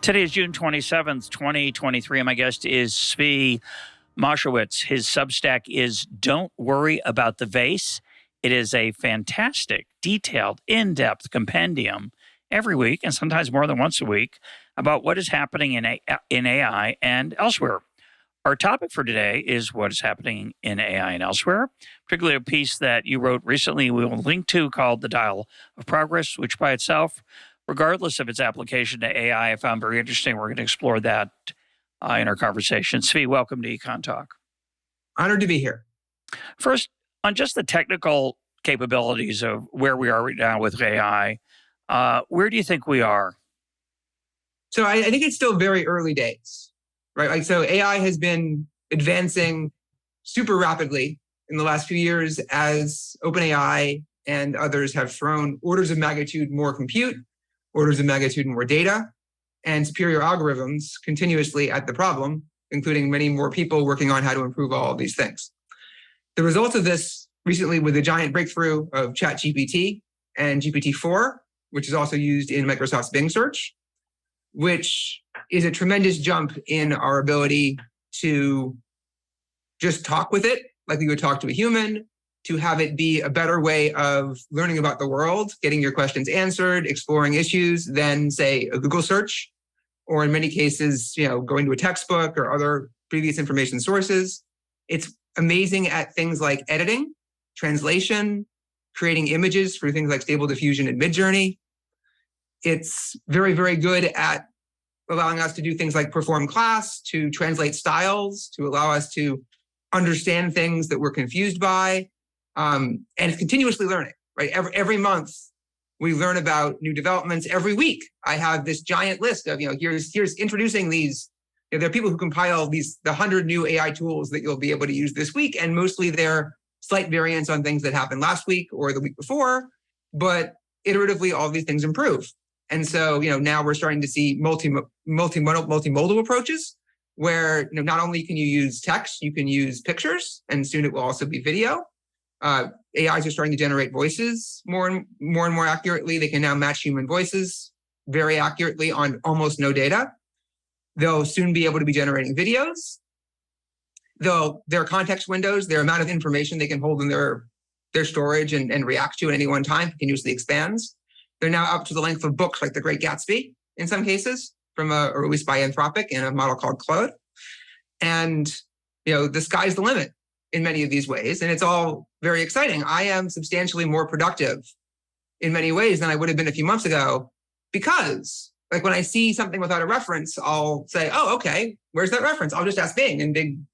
Today is June 27th, 2023, and my guest is Zvi Mowshowitz. His Substack is Don't Worry About the Vase. It is a fantastic, detailed, in-depth compendium every week, and sometimes more than once a week, about what is happening in AI and elsewhere. Our topic for today is what is happening in AI and elsewhere, particularly a piece that you wrote recently we will link to called The Dial of Progress, which by itself, regardless of its application to AI, I found very interesting. We're going to explore that in our conversation. Zvi, welcome to EconTalk. Honored to be here. First, on just the technical capabilities of where we are right now with AI, where do you think we are? So I think it's still very early days, right? Like, so AI has been advancing super rapidly in the last few years as OpenAI and others have thrown orders of magnitude more compute, orders of magnitude more data, and superior algorithms continuously at the problem, including many more people working on how to improve all of these things. The results of this recently with the giant breakthrough of ChatGPT and GPT-4, which is also used in Microsoft's Bing search, which is a tremendous jump in our ability to just talk with it like we would talk to a human, to have it be a better way of learning about the world, getting your questions answered, exploring issues than, say, a Google search, or in many cases, going to a textbook or other previous information sources. It's amazing at things like editing, translation, creating images for things like Stable Diffusion and Midjourney. It's very, very good at allowing us to do things like perform class, to translate styles, to allow us to understand things that we're confused by. And it's continuously learning, right? Every month we learn about new developments. Every week I have this giant list of, here's introducing these. There are people who compile the 100 new AI tools that you'll be able to use this week, and mostly they're slight variants on things that happened last week or the week before, but iteratively all these things improve. And so, now we're starting to see multimodal approaches where, not only can you use text, you can use pictures, and soon it will also be video. AIs are starting to generate voices more and more accurately. They can now match human voices very accurately on almost no data. They'll soon be able to be generating videos. Their context windows, their amount of information they can hold in their storage and react to at any one time continuously expands. They're now up to the length of books like The Great Gatsby in some cases, released by Anthropic in a model called Claude. And, the sky's the limit in many of these ways. And it's all very exciting. I am substantially more productive in many ways than I would have been a few months ago, because like when I see something without a reference, I'll say, oh, okay, where's that reference? I'll just ask Bing, and Bing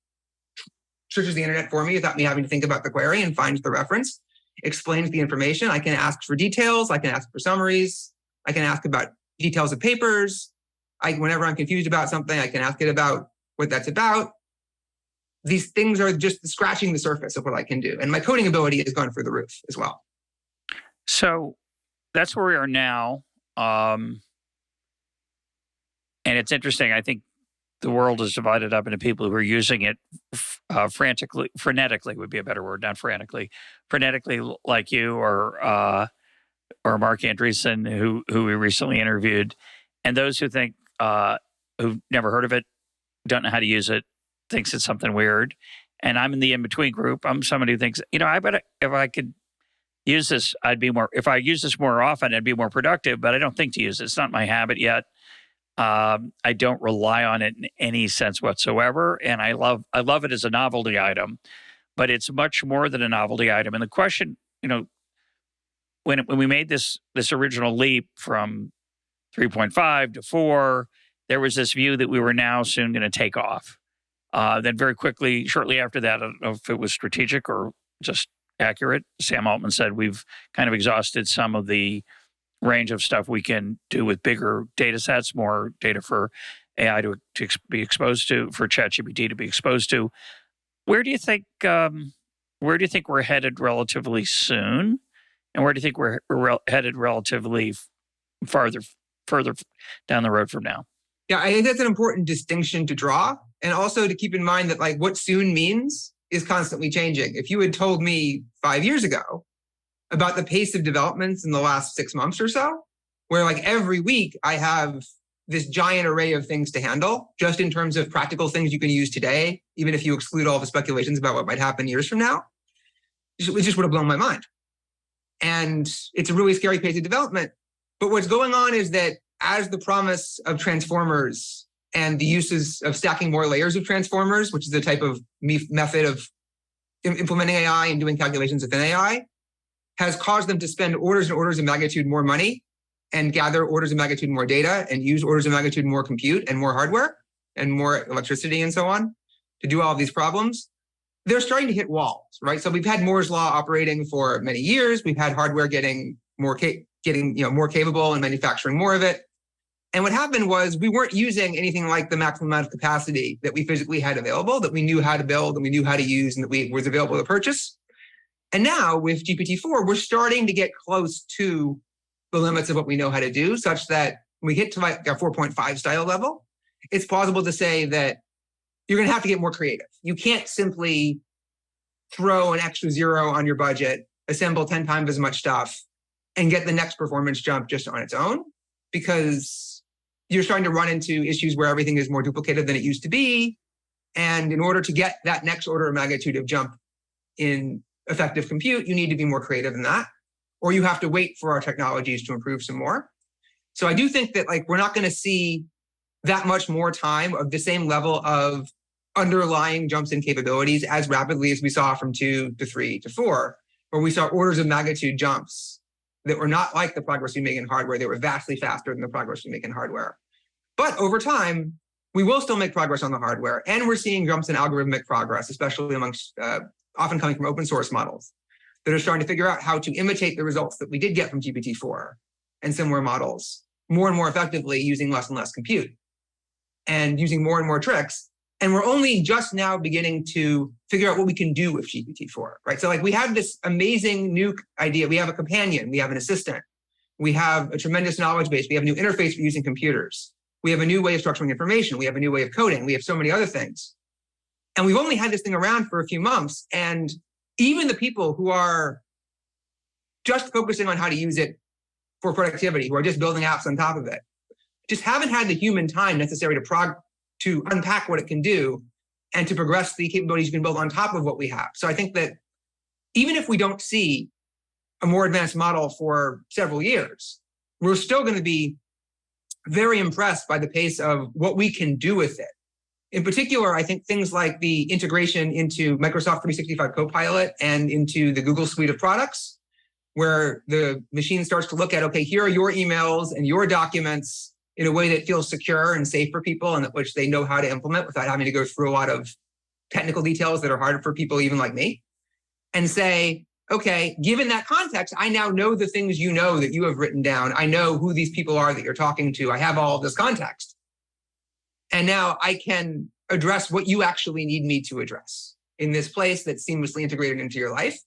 searches the internet for me without me having to think about the query and finds the reference, explains the information. I can ask for details. I can ask for summaries. I can ask about details of papers. Whenever I'm confused about something, I can ask it about what that's about. These things are just scratching the surface of what I can do. And my coding ability has gone through the roof as well. So that's where we are now. And it's interesting. I think the world is divided up into people who are using it frenetically would be a better word, not frantically. Frenetically, like you or Mark Andreessen, who we recently interviewed. And those who think, who've never heard of it, don't know how to use it, thinks it's something weird. And I'm in the in-between group. I'm somebody who thinks, I bet if I could use this, if I use this more often, I'd be more productive, but I don't think to use it. It's not my habit yet. I don't rely on it in any sense whatsoever. And I love it as a novelty item, but it's much more than a novelty item. And the question, when we made this original leap from 3.5 to 4, there was this view that we were now soon going to take off. Then very quickly, shortly after that, I don't know if it was strategic or just accurate, Sam Altman said we've kind of exhausted some of the range of stuff we can do with bigger data sets, more data for AI to be exposed to, for ChatGPT to be exposed to. Where do you think we're headed relatively soon? And where do you think we're headed relatively further down the road from now? Yeah, I think that's an important distinction to draw. And also to keep in mind that what soon means is constantly changing. If you had told me 5 years ago about the pace of developments in the last 6 months or so, where every week I have this giant array of things to handle, just in terms of practical things you can use today, even if you exclude all the speculations about what might happen years from now. It just would have blown my mind. And it's a really scary pace of development. But what's going on is that as the promise of transformers and the uses of stacking more layers of transformers, which is the type of method of implementing AI and doing calculations within AI, has caused them to spend orders and orders of magnitude more money and gather orders of magnitude more data and use orders of magnitude more compute and more hardware and more electricity and so on to do all of these problems, they're starting to hit walls, right? So we've had Moore's law operating for many years. We've had hardware getting more capable and manufacturing more of it. And what happened was we weren't using anything like the maximum amount of capacity that we physically had available, that we knew how to build and we knew how to use and that was available to purchase. And now with GPT-4, we're starting to get close to the limits of what we know how to do, such that when we hit to like our 4.5 style level, it's plausible to say that you're going to have to get more creative. You can't simply throw an extra zero on your budget, assemble 10 times as much stuff, and get the next performance jump just on its own, because you're starting to run into issues where everything is more duplicated than it used to be. And in order to get that next order of magnitude of jump in effective compute, you need to be more creative than that, or you have to wait for our technologies to improve some more. So I do think that we're not going to see that much more time of the same level of underlying jumps in capabilities as rapidly as we saw from 2 to 3 to 4, where we saw orders of magnitude jumps that were not like the progress we make in hardware. They were vastly faster than the progress we make in hardware. But over time, we will still make progress on the hardware. And we're seeing jumps in algorithmic progress, especially amongst often coming from open source models that are starting to figure out how to imitate the results that we did get from GPT-4 and similar models more and more effectively using less and less compute and using more and more tricks. And we're only just now beginning to figure out what we can do with GPT-4, right? So we have this amazing new idea. We have a companion, we have an assistant, we have a tremendous knowledge base, we have a new interface for using computers, we have a new way of structuring information, we have a new way of coding, we have so many other things. And we've only had this thing around for a few months. And even the people who are just focusing on how to use it for productivity, who are just building apps on top of it, just haven't had the human time necessary to unpack what it can do and to progress the capabilities you can build on top of what we have. So I think that even if we don't see a more advanced model for several years, we're still going to be very impressed by the pace of what we can do with it. In particular, I think things like the integration into Microsoft 365 Copilot and into the Google suite of products, where the machine starts to look at, okay, here are your emails and your documents in a way that feels secure and safe for people and which they know how to implement without having to go through a lot of technical details that are hard for people even like me, and say, okay, given that context, I now know the things you know that you have written down. I know who these people are that you're talking to. I have all of this context. And now I can address what you actually need me to address in this place that's seamlessly integrated into your life.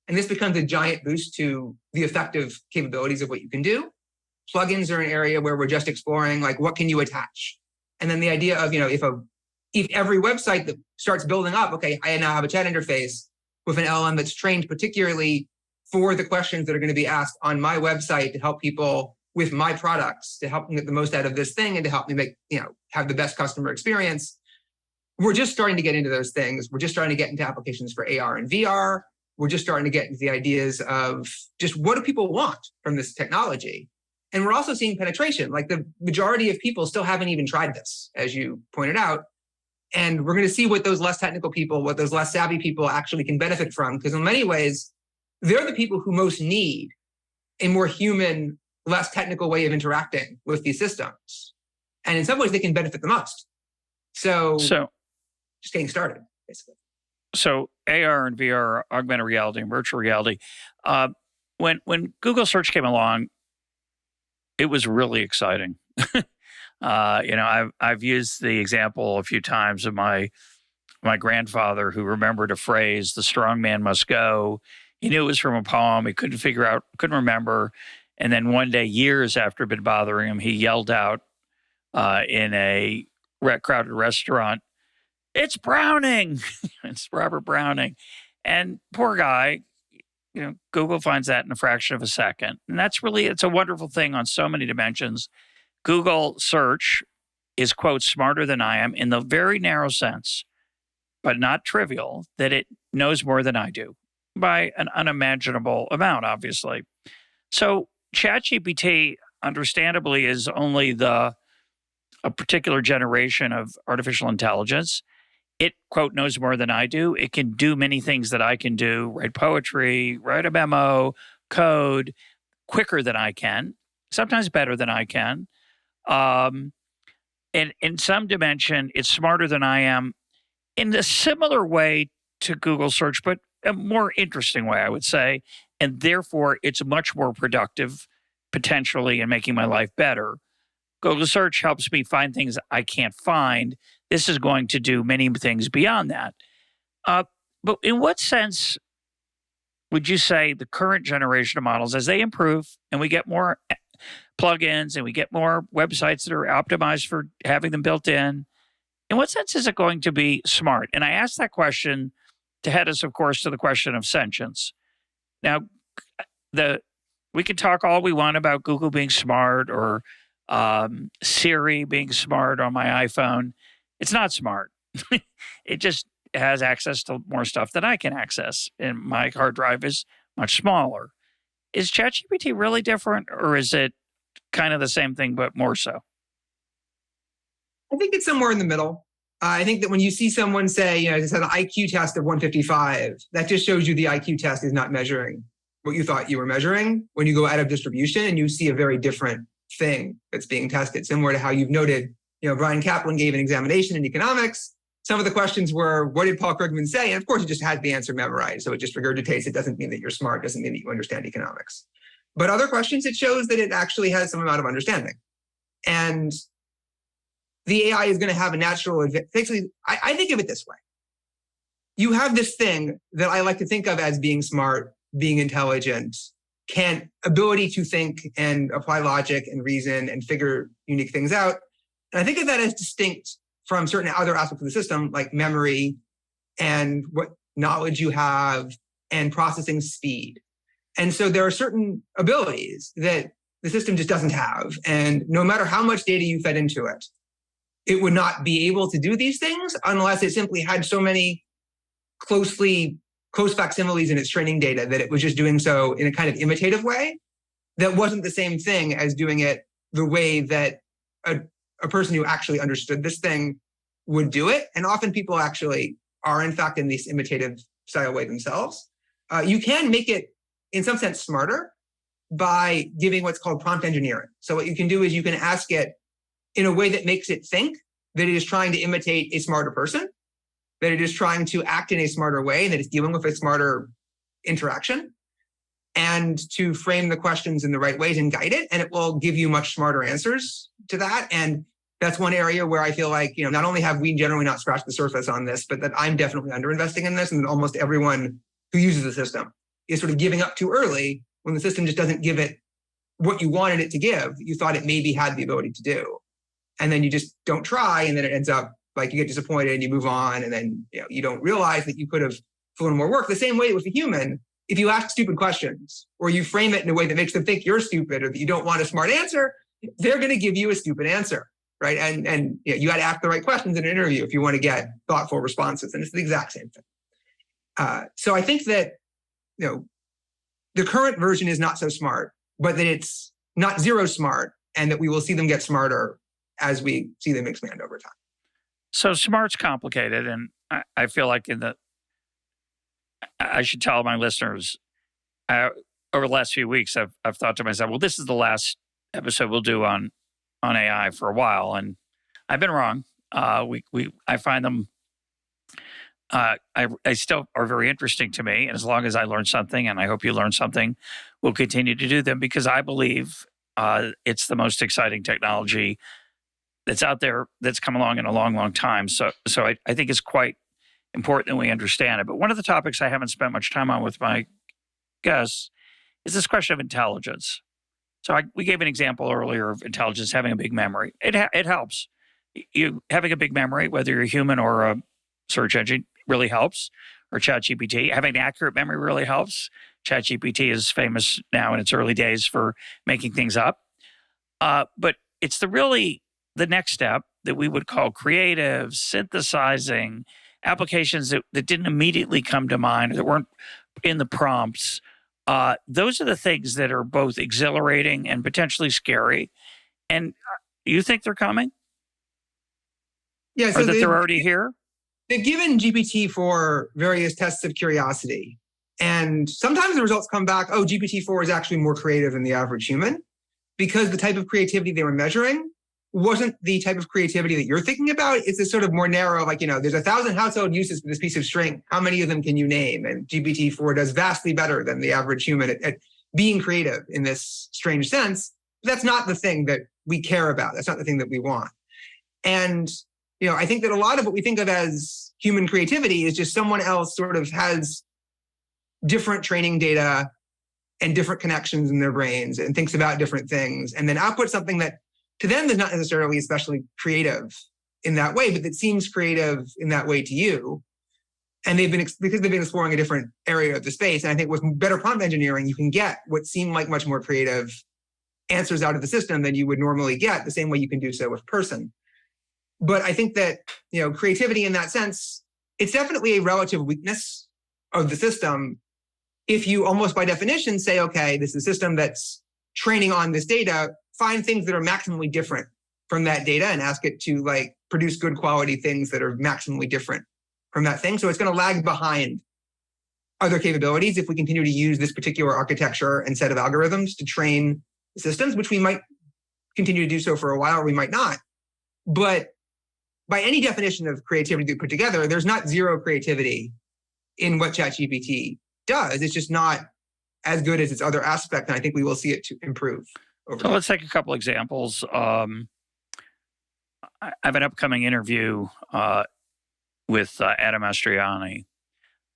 And this becomes a giant boost to the effective capabilities of what you can do. Plugins are an area where we're just exploring, what can you attach? And then the idea of, if every website that starts building up, okay, I now have a chat interface with an LLM that's trained particularly for the questions that are going to be asked on my website to help people with my products, to help them get the most out of this thing and to help me make, have the best customer experience. We're just starting to get into those things. We're just starting to get into applications for AR and VR. We're just starting to get into the ideas of just what do people want from this technology? And we're also seeing penetration. The majority of people still haven't even tried this, as you pointed out. And we're going to see what those less technical people, what those less savvy people actually can benefit from. Because in many ways, they're the people who most need a more human, less technical way of interacting with these systems. And in some ways, they can benefit the most. So just getting started, basically. So AR and VR, augmented reality and virtual reality. When Google search came along, it was really exciting. I've used the example a few times of my grandfather who remembered a phrase, "The strong man must go." He knew it was from a poem. He couldn't remember. And then one day, years after it had been bothering him, he yelled out in a crowded restaurant, "It's Browning!" It's Robert Browning. And poor guy, Google finds that in a fraction of a second. And it's a wonderful thing on so many dimensions. Google search is, quote, smarter than I am in the very narrow sense, but not trivial, that it knows more than I do by an unimaginable amount, obviously. So ChatGPT, understandably, is only a particular generation of artificial intelligence. It, quote, knows more than I do. It can do many things that I can do, write poetry, write a memo, code, quicker than I can, sometimes better than I can. And in some dimension, it's smarter than I am in a similar way to Google search, but a more interesting way, I would say. And therefore, it's much more productive potentially in making my life better. Google search helps me find things I can't find. This is going to do many things beyond that. But in what sense would you say the current generation of models, as they improve and we get more plugins and we get more websites that are optimized for having them built in what sense is it going to be smart? And I ask that question to head us, of course, to the question of sentience. Now, we can talk all we want about Google being smart or Siri being smart on my iPhone. It's not smart. It just has access to more stuff than I can access, and my hard drive is much smaller. Is ChatGPT really different, or is it kind of the same thing but more so? I think it's somewhere in the middle. I think that when you see someone say, it's an IQ test of 155, that just shows you the IQ test is not measuring what you thought you were measuring. When you go out of distribution and you see a very different thing that's being tested, similar to how you've noted, Brian Kaplan gave an examination in economics. Some of the questions were, what did Paul Krugman say? And of course, you just had the answer memorized. So it just regurgitates. It doesn't mean that you're smart. It doesn't mean that you understand economics. But other questions, it shows that it actually has some amount of understanding. And the AI is going to have a natural advantage. Basically, I think of it this way. You have this thing that I like to think of as being smart, being intelligent, ability to think and apply logic and reason and figure unique things out. And I think of that as distinct from certain other aspects of the system, like memory and what knowledge you have and processing speed. And so there are certain abilities that the system just doesn't have. And no matter how much data you fed into it, it would not be able to do these things unless it simply had so many close facsimiles in its training data that it was just doing so in a kind of imitative way that wasn't the same thing as doing it the way that a person who actually understood this thing would do it. And often people actually are, in fact, in this imitative style way themselves. You can make it, in some sense, smarter by giving what's called prompt engineering. So what you can do is you can ask it in a way that makes it think that it is trying to imitate a smarter person, that it is trying to act in a smarter way, and that it's dealing with a smarter interaction, and to frame the questions in the right ways and guide it. And it will give you much smarter answers to that. And that's one area where I feel like, not only have we generally not scratched the surface on this, but that I'm definitely underinvesting in this, and that almost everyone who uses the system is sort of giving up too early when the system just doesn't give it what you wanted it to give, you thought it maybe had the ability to do. And then you just don't try, and then it ends up like you get disappointed and you move on, and then you don't realize that you could have put in more work. The same way with a human, if you ask stupid questions or you frame it in a way that makes them think you're stupid or that you don't want a smart answer, they're going to give you a stupid answer, right? And you got to ask the right questions in an interview if you want to get thoughtful responses, and it's the exact same thing. So I think that the current version is not so smart, but that it's not zero smart, and that we will see them get smarter as we see them expand over time. So smart's complicated, and I feel like I should tell my listeners, over the last few weeks, I've thought to myself, well, this is the last episode we'll do on AI for a while, and I've been wrong. I find them, I still are very interesting to me, and as long as I learn something, and I hope you learn something, we'll continue to do them because I believe it's the most exciting technology that's out there that's come along in a long, long time. So I think it's quite important that we understand it. But one of the topics I haven't spent much time on with my guests is this question of intelligence. So we gave an example earlier of intelligence having a big memory. It helps. You having a big memory, whether you're a human or a search engine, really helps. Or ChatGPT, having an accurate memory really helps. ChatGPT is famous now in its early days for making things up. But it's really the next step that we would call creative, synthesizing, applications that didn't immediately come to mind or that weren't in the prompts. Those are the things that are both exhilarating and potentially scary. And you think they're coming? Yeah, so or that they're already here? They've given GPT-4 various tests of curiosity. And sometimes the results come back, oh, GPT-4 is actually more creative than the average human, because the type of creativity they were measuring wasn't the type of creativity that you're thinking about. It's this sort of more narrow, like, there's 1,000 household uses for this piece of string. How many of them can you name? And GPT-4 does vastly better than the average human at being creative in this strange sense. But that's not the thing that we care about. That's not the thing that we want. And, I think that a lot of what we think of as human creativity is just someone else sort of has different training data and different connections in their brains and thinks about different things and then outputs something that to them is not necessarily especially creative in that way, but that seems creative in that way to you. And because they've been exploring a different area of the space. And I think with better prompt engineering, you can get what seem like much more creative answers out of the system than you would normally get, the same way you can do so with person. But I think that, creativity in that sense, it's definitely a relative weakness of the system. If you almost by definition say, okay, this is a system that's training on this data, find things that are maximally different from that data and ask it to produce good quality things that are maximally different from that thing. So it's going to lag behind other capabilities if we continue to use this particular architecture and set of algorithms to train systems, which we might continue to do so for a while, or we might not. But by any definition of creativity we put together, there's not zero creativity in what ChatGPT does. It's just not as good as its other aspect, and I think we will see it to improve. So let's take a couple examples. I have an upcoming interview with Adam Mastriani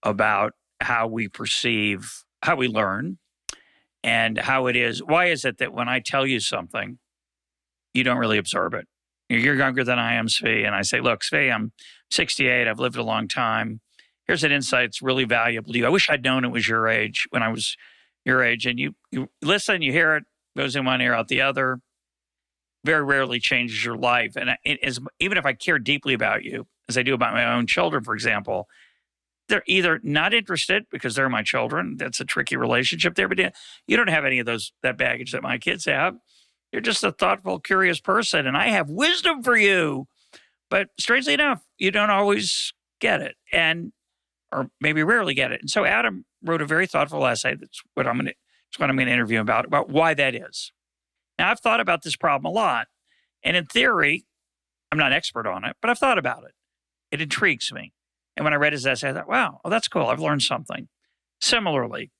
about how we perceive, how we learn, and how it is. Why is it that when I tell you something, you don't really absorb it? You're younger than I am, Zvi, and I say, look, Zvi, I'm 68. I've lived a long time. Here's an insight that's really valuable to you. I wish I'd known it was your age when I was your age. And you listen, you hear it, goes in one ear, out the other. Very rarely changes your life. And even if I care deeply about you, as I do about my own children, for example, they're either not interested because they're my children. That's a tricky relationship there. But you don't have any of that baggage that my kids have. You're just a thoughtful, curious person, and I have wisdom for you. But strangely enough, you don't always get it, or maybe rarely get it. And so Adam wrote a very thoughtful essay. That's what I'm going to interview him about why that is. Now, I've thought about this problem a lot, and in theory, I'm not an expert on it, but I've thought about it. It intrigues me. And when I read his essay, I thought, wow, that's cool. I've learned something. Similarly,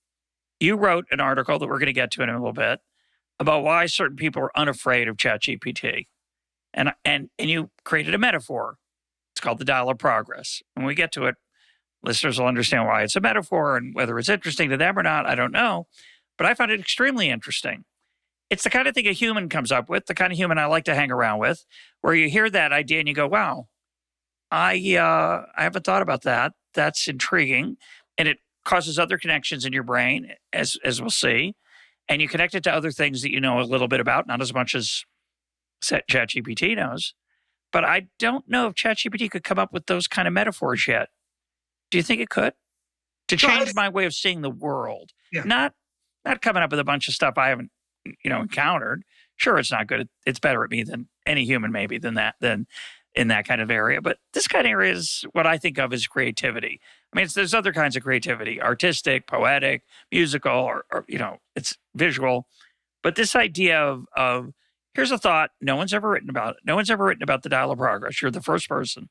you wrote an article that we're going to get to in a little bit about why certain people are unafraid of ChatGPT. And you created a metaphor. It's called the dial of progress. When we get to it, listeners will understand why it's a metaphor and whether it's interesting to them or not, I don't know. But I found it extremely interesting. It's the kind of thing a human comes up with, the kind of human I like to hang around with, where you hear that idea and you go, wow, I haven't thought about that. That's intriguing. And it causes other connections in your brain, as we'll see. And you connect it to other things that you know a little bit about, not as much as ChatGPT knows. But I don't know if ChatGPT could come up with those kind of metaphors yet. Do you think it could? To change my way of seeing the world. Yeah. Not coming up with a bunch of stuff I haven't, encountered. Sure, it's not good. It's better at me than any human, maybe, than in that kind of area. But this kind of area is what I think of as creativity. I mean, there's other kinds of creativity, artistic, poetic, musical, or it's visual. But this idea of here's a thought, no one's ever written about it. No one's ever written about the dial of progress. You're the first person.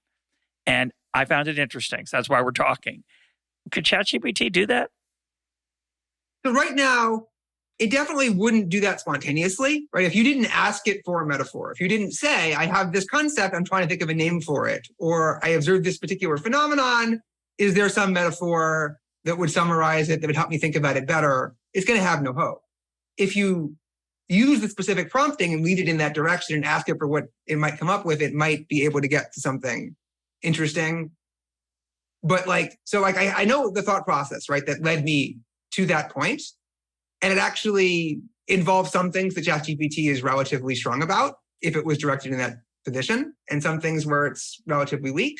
And I found it interesting. So that's why we're talking. Could ChatGPT do that? So right now, it definitely wouldn't do that spontaneously, right? If you didn't ask it for a metaphor, if you didn't say, I have this concept, I'm trying to think of a name for it, or I observed this particular phenomenon, is there some metaphor that would summarize it, that would help me think about it better? It's going to have no hope. If you use the specific prompting and lead it in that direction and ask it for what it might come up with, it might be able to get to something interesting. But I know the thought process, right, that led me to that point. And it actually involves some things that ChatGPT is relatively strong about. if it was directed in that position, and some things where it's relatively weak.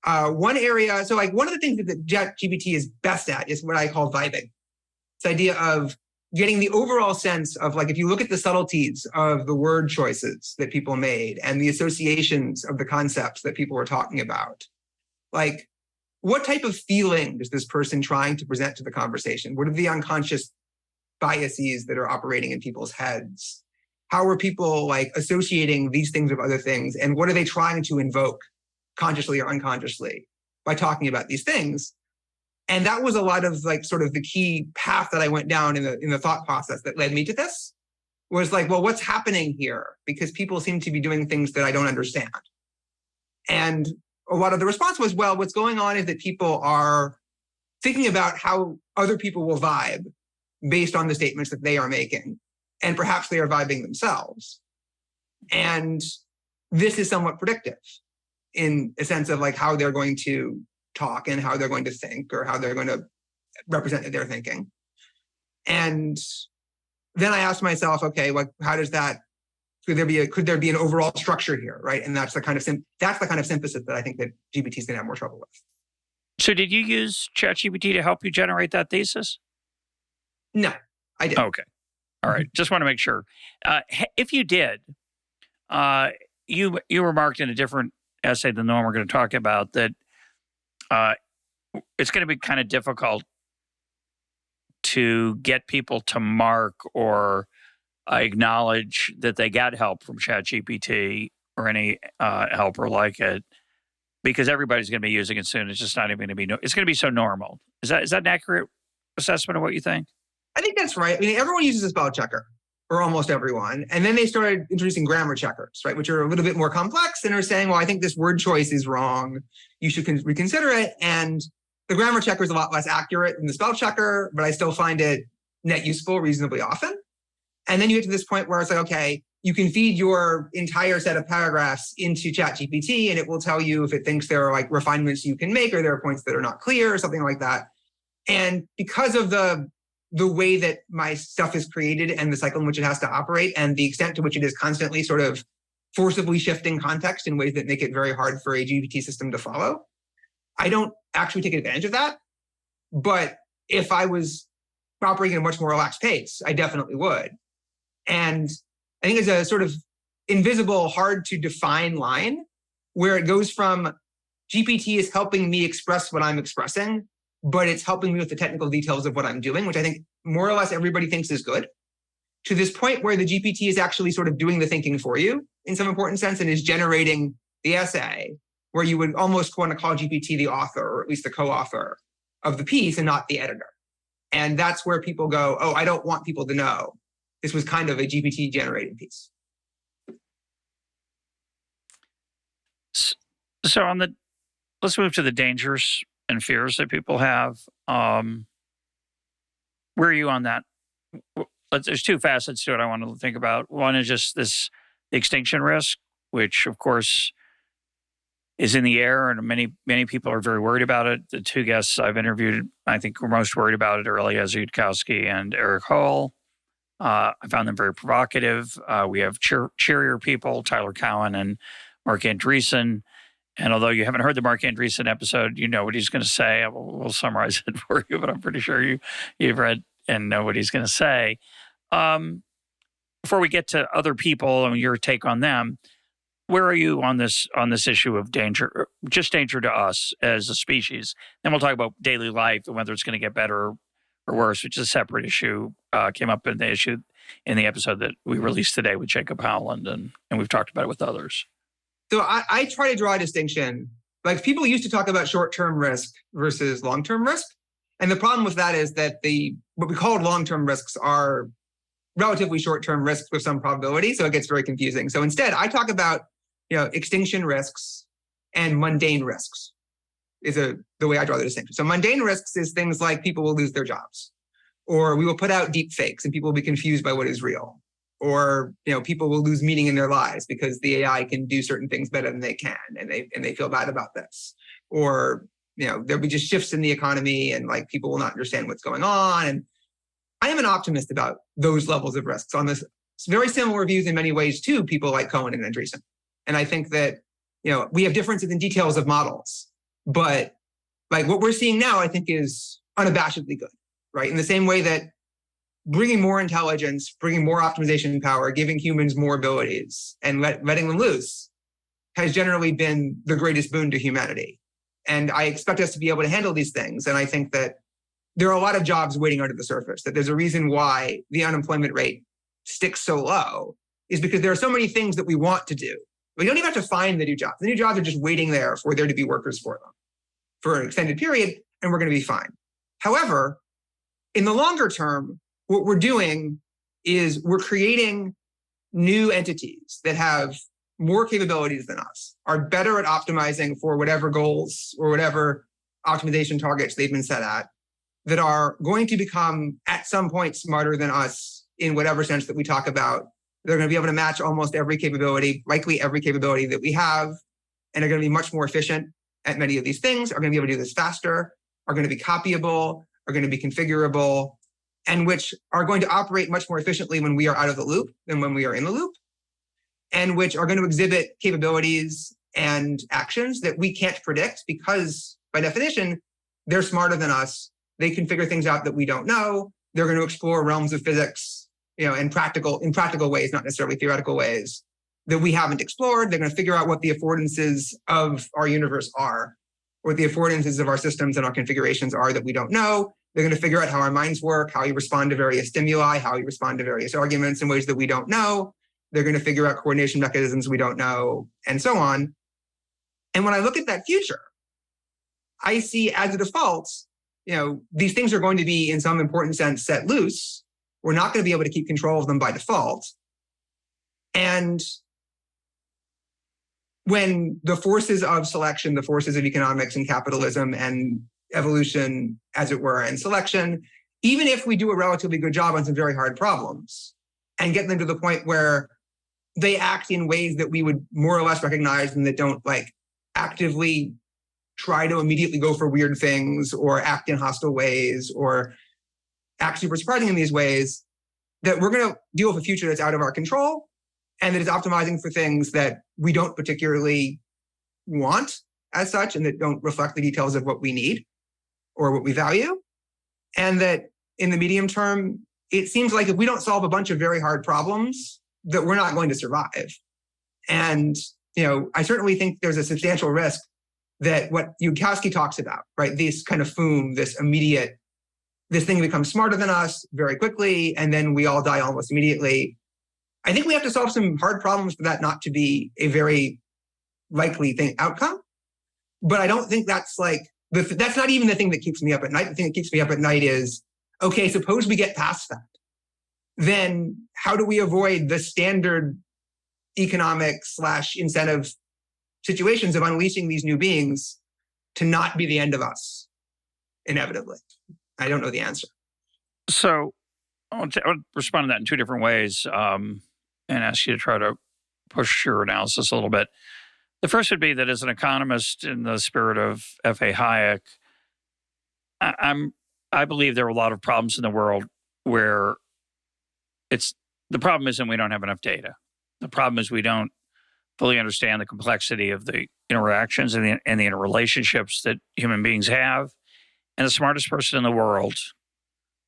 One area, so like one of the things that ChatGPT is best at is what I call vibing. This idea of getting the overall sense of, like, if you look at the subtleties of the word choices that people made and the associations of the concepts that people were talking about, like, what type of feeling is this person trying to present to the conversation? What are the unconscious biases that are operating in people's heads? How are people like associating these things with other things? And what are they trying to invoke consciously or unconsciously by talking about these things? And that was a lot of like sort of the key path that I went down in the thought process that led me to this, was like, well, what's happening here? Because people seem to be doing things that I don't understand. And a lot of the response was, well, what's going on is that people are thinking about how other people will vibe based on the statements that they are making. And perhaps they are vibing themselves. And this is somewhat predictive in a sense of like how they're going to talk and how they're going to think, or how they're going to represent that they're thinking. And then I asked myself, okay, like, how does that, could there be an overall structure here, right? And that's the kind of synthesis that I think that GPT is going to have more trouble with. So did you use ChatGPT to help you generate that thesis? No, I didn't. Okay. All right. Just want to make sure. If you did, you remarked in a different essay than the one we're going to talk about that it's going to be kind of difficult to get people to mark or acknowledge that they got help from ChatGPT or any helper like it, because everybody's going to be using it soon. It's just not even going to be. It's going to be so normal. Is that an accurate assessment of what you think? I think that's right. I mean, everyone uses a spell checker, or almost everyone. And then they started introducing grammar checkers, right, which are a little bit more complex and are saying, well, I think this word choice is wrong. You should reconsider it. And the grammar checker is a lot less accurate than the spell checker, but I still find it net useful reasonably often. And then you get to this point where it's like, okay, you can feed your entire set of paragraphs into ChatGPT, and it will tell you if it thinks there are like refinements you can make, or there are points that are not clear, or something like that. And because of the way that my stuff is created and the cycle in which it has to operate and the extent to which it is constantly sort of forcibly shifting context in ways that make it very hard for a GPT system to follow, I don't actually take advantage of that. But if I was operating at a much more relaxed pace, I definitely would. And I think it's a sort of invisible, hard to define line where it goes from GPT is helping me express what I'm expressing, but it's helping me with the technical details of what I'm doing, which I think more or less everybody thinks is good, to this point where the GPT is actually sort of doing the thinking for you in some important sense and is generating the essay, where you would almost want to call GPT the author, or at least the co-author of the piece and not the editor. And that's where people go, oh, I don't want people to know this was kind of a GPT generated piece. So let's move to the dangers and fears that people have. Where are you on that? There's two facets to it I want to think about. One is just the extinction risk, which of course is in the air, and many people are very worried about it. The two guests I've interviewed, I think, were most worried about it early, Zudkowsky and Eric Hull. I found them very provocative. We have cheerier people, Tyler Cowen and Mark Andreessen. And although you haven't heard the Mark Andreessen episode, you know what he's going to say. We'll summarize it for you, but I'm pretty sure you've read and know what he's going to say. Before we get to other people and your take on them, where are you on this issue of danger, just danger to us as a species? Then we'll talk about daily life and whether it's going to get better or worse, which is a separate issue. Came up in the episode that we released today with Jacob Howland, and we've talked about it with others. So I try to draw a distinction. Like, people used to talk about short-term risk versus long-term risk. And the problem with that is that what we call long-term risks are relatively short-term risks with some probability. So it gets very confusing. So instead, I talk about, extinction risks and mundane risks is the way I draw the distinction. So mundane risks is things like people will lose their jobs, or we will put out deep fakes and people will be confused by what is real. Or, people will lose meaning in their lives because the AI can do certain things better than they can, and they feel bad about this. Or, there'll be just shifts in the economy, and like people will not understand what's going on. And I am an optimist about those levels of risks on this very similar views in many ways to people like Cohen and Andreessen. And I think that, we have differences in details of models, but like what we're seeing now, I think is unabashedly good, right? In the same way that bringing more intelligence, bringing more optimization power, giving humans more abilities and letting them loose has generally been the greatest boon to humanity. And I expect us to be able to handle these things. And I think that there are a lot of jobs waiting under the surface, that there's a reason why the unemployment rate sticks so low is because there are so many things that we want to do. We don't even have to find the new jobs. The new jobs are just waiting there for there to be workers for them for an extended period, and we're going to be fine. However, in the longer term, what we're doing is we're creating new entities that have more capabilities than us, are better at optimizing for whatever goals or whatever optimization targets they've been set at, that are going to become at some point smarter than us in whatever sense that we talk about. They're going to be able to match almost every capability, likely every capability that we have, and are going to be much more efficient at many of these things, are going to be able to do this faster, are going to be copyable, are going to be configurable, and which are going to operate much more efficiently when we are out of the loop than when we are in the loop, and which are going to exhibit capabilities and actions that we can't predict because, by definition, they're smarter than us. They can figure things out that we don't know. They're going to explore realms of physics, in practical ways, not necessarily theoretical ways, that we haven't explored. They're going to figure out what the affordances of our universe are, what the affordances of our systems and our configurations are that we don't know. They're going to figure out how our minds work, how we respond to various stimuli, how we respond to various arguments in ways that we don't know. They're going to figure out coordination mechanisms we don't know, and so on. And when I look at that future, I see as a default, these things are going to be, in some important sense, set loose. We're not going to be able to keep control of them by default. And when the forces of selection, the forces of economics and capitalism and evolution, as it were, and selection, even if we do a relatively good job on some very hard problems and get them to the point where they act in ways that we would more or less recognize and that don't actively try to immediately go for weird things or act in hostile ways or act super surprising in these ways, that we're going to deal with a future that's out of our control and that is optimizing for things that we don't particularly want as such and that don't reflect the details of what we need or what we value. And that in the medium term, it seems like if we don't solve a bunch of very hard problems, that we're not going to survive. And, I certainly think there's a substantial risk that what Yudkowsky talks about, right? This kind of foom, this thing becomes smarter than us very quickly, and then we all die almost immediately. I think we have to solve some hard problems for that not to be a very likely outcome. But I don't think that's that's not even the thing that keeps me up at night. The thing that keeps me up at night is, okay, suppose we get past that. Then how do we avoid the standard economic / incentive situations of unleashing these new beings to not be the end of us, inevitably? I don't know the answer. So I'll respond to that in two different ways and ask you to try to push your analysis a little bit. The first would be that as an economist in the spirit of F.A. Hayek, I believe there are a lot of problems in the world where the problem isn't we don't have enough data. The problem is we don't fully understand the complexity of the interactions and the interrelationships that human beings have. And the smartest person in the world,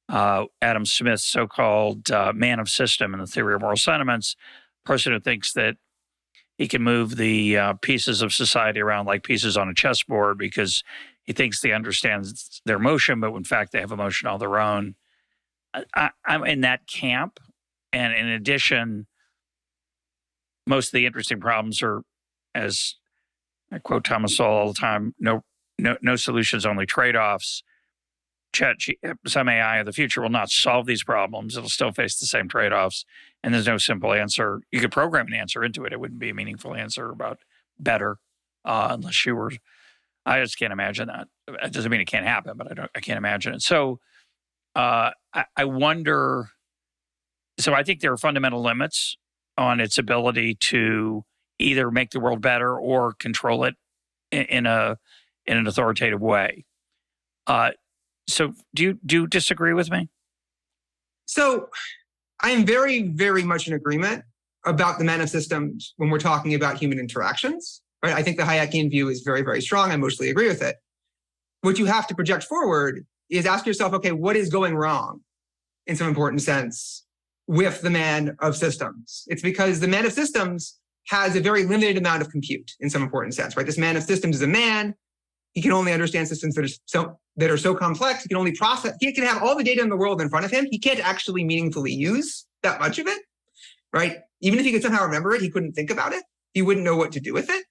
Adam Smith's so-called man of system in the theory of moral sentiments, person who thinks that he can move the pieces of society around like pieces on a chessboard because he thinks they understand their motion, but in fact they have a motion all their own. I'm in that camp. And in addition, most of the interesting problems are, as I quote Thomas Sowell all the time, no solutions, only trade-offs. Some AI of the future will not solve these problems. It'll still face the same trade-offs. And there's no simple answer. You could program an answer into it. It wouldn't be a meaningful answer about better unless you were. I just can't imagine that. It doesn't mean it can't happen, but I can't imagine it. So I wonder. So I think there are fundamental limits on its ability to either make the world better or control it in an authoritative way. So do you disagree with me? So I am very, very much in agreement about the man of systems when we're talking about human interactions. Right? I think the Hayekian view is very, very strong. I mostly agree with it. What you have to project forward is ask yourself, okay, what is going wrong in some important sense with the man of systems? It's because the man of systems has a very limited amount of compute in some important sense, right? This man of systems is a man. He can only understand systems that are so complex. He can only process. He can have all the data in the world in front of him. He can't actually meaningfully use that much of it, right? Even if he could somehow remember it, he couldn't think about it. He wouldn't know what to do with it.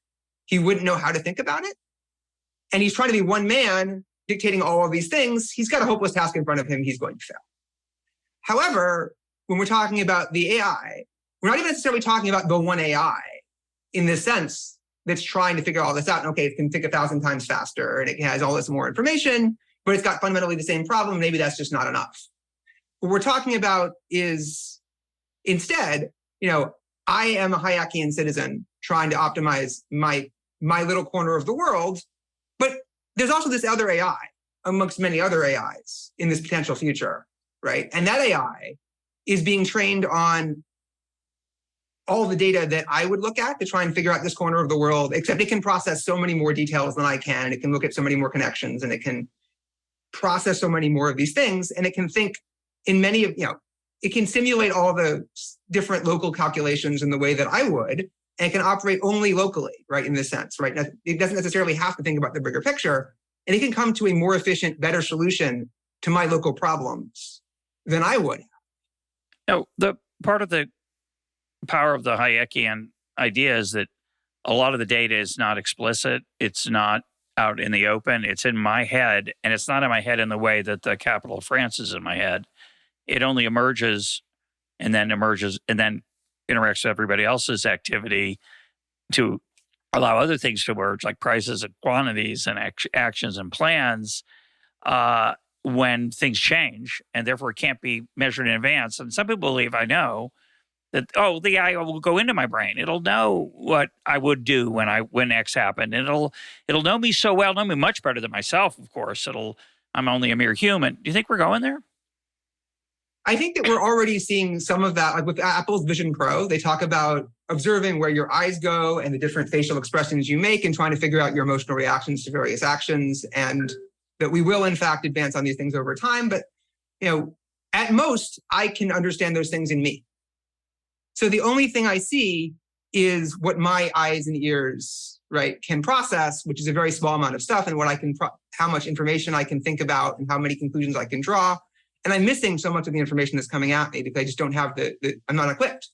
He wouldn't know how to think about it. And he's trying to be one man dictating all of these things. He's got a hopeless task in front of him. He's going to fail. However, when we're talking about the AI, we're not even necessarily talking about the one AI in this sense that's trying to figure all this out. And okay, it can think 1,000 times faster and it has all this more information, but it's got fundamentally the same problem. Maybe that's just not enough. What we're talking about is instead, I am a Hayekian citizen trying to optimize my little corner of the world, but there's also this other AI amongst many other AIs in this potential future, right? And that AI is being trained on all the data that I would look at to try and figure out this corner of the world, except it can process so many more details than I can. And it can look at so many more connections and it can process so many more of these things. And it can think in many of, it can simulate all the different local calculations in the way that I would, and it can operate only locally, right? In this sense, right? Now, it doesn't necessarily have to think about the bigger picture, and it can come to a more efficient, better solution to my local problems than I would. The part of the power of the Hayekian idea is that a lot of the data is not explicit. It's not out in the open. It's in my head, and it's not in my head in the way that the capital of France is in my head. It only emerges and then interacts with everybody else's activity to allow other things to emerge, like prices and quantities and actions and plans when things change, and therefore it can't be measured in advance. And some people believe, I know, that, the AI will go into my brain. It'll know what I would do when X happened. And it'll know me so well, know me much better than myself, of course. I'm only a mere human. Do you think we're going there? I think that we're already seeing some of that, like with Apple's Vision Pro. They talk about observing where your eyes go and the different facial expressions you make and trying to figure out your emotional reactions to various actions, and that we will, in fact, advance on these things over time. But, at most, I can understand those things in me. So the only thing I see is what my eyes and ears, right, can process, which is a very small amount of stuff, and what I can, how much information I can think about and how many conclusions I can draw. And I'm missing so much of the information that's coming at me because I just don't have I'm not equipped.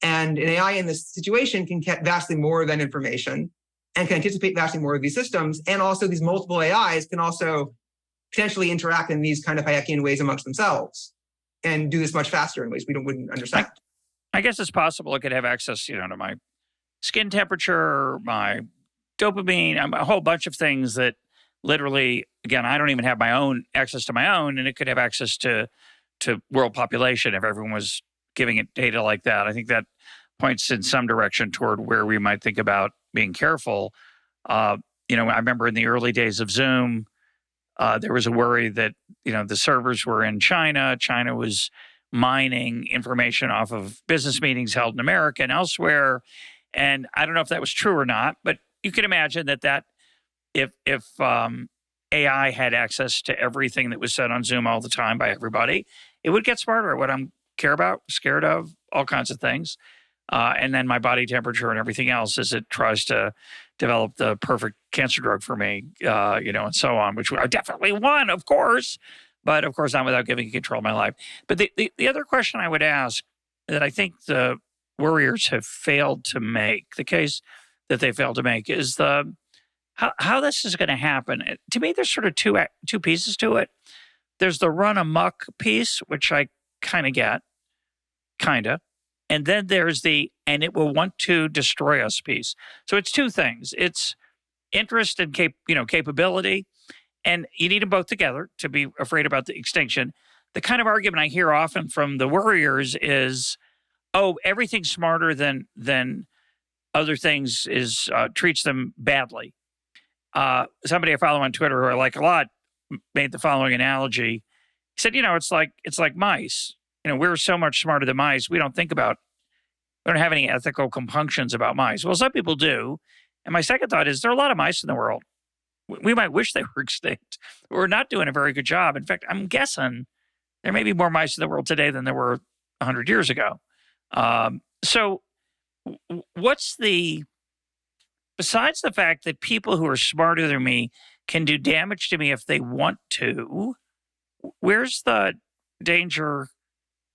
And an AI in this situation can get vastly more of that information and can anticipate vastly more of these systems. And also these multiple AIs can also potentially interact in these kind of Hayekian ways amongst themselves and do this much faster in ways we wouldn't understand. I guess it's possible it could have access, to my skin temperature, my dopamine, a whole bunch of things that literally, again, I don't even have my own access to my own, and it could have access to world population if everyone was giving it data like that. I think that points in some direction toward where we might think about being careful. I remember in the early days of Zoom, there was a worry that, the servers were in China. China was mining information off of business meetings held in America and elsewhere. And I don't know if that was true or not, but you can imagine that if AI had access to everything that was said on Zoom all the time by everybody, it would get smarter at what I'm scared of, all kinds of things. And then my body temperature and everything else as it tries to develop the perfect cancer drug for me, and so on, which I definitely want, of course, but of course not without giving control of my life. But the other question I would ask that I think the worriers have failed to make, the case that they failed to make, is how this is going to happen. To me, there's sort of two pieces to it. There's the run amok piece, which I kind of get, and then there's and it will want to destroy us piece. So it's two things. It's interest and capability, and you need them both together to be afraid about the extinction. The kind of argument I hear often from the worriers is, everything's smarter than other things treats them badly. Somebody I follow on Twitter who I like a lot made the following analogy. He said, it's like mice. we're so much smarter than mice. We don't have any ethical compunctions about mice. Well, some people do. And my second thought is there are a lot of mice in the world. We might wish they were extinct. We're not doing a very good job. In fact, I'm guessing there may be more mice in the world today than there were 100 years ago. So besides the fact that people who are smarter than me can do damage to me if they want to, where's the danger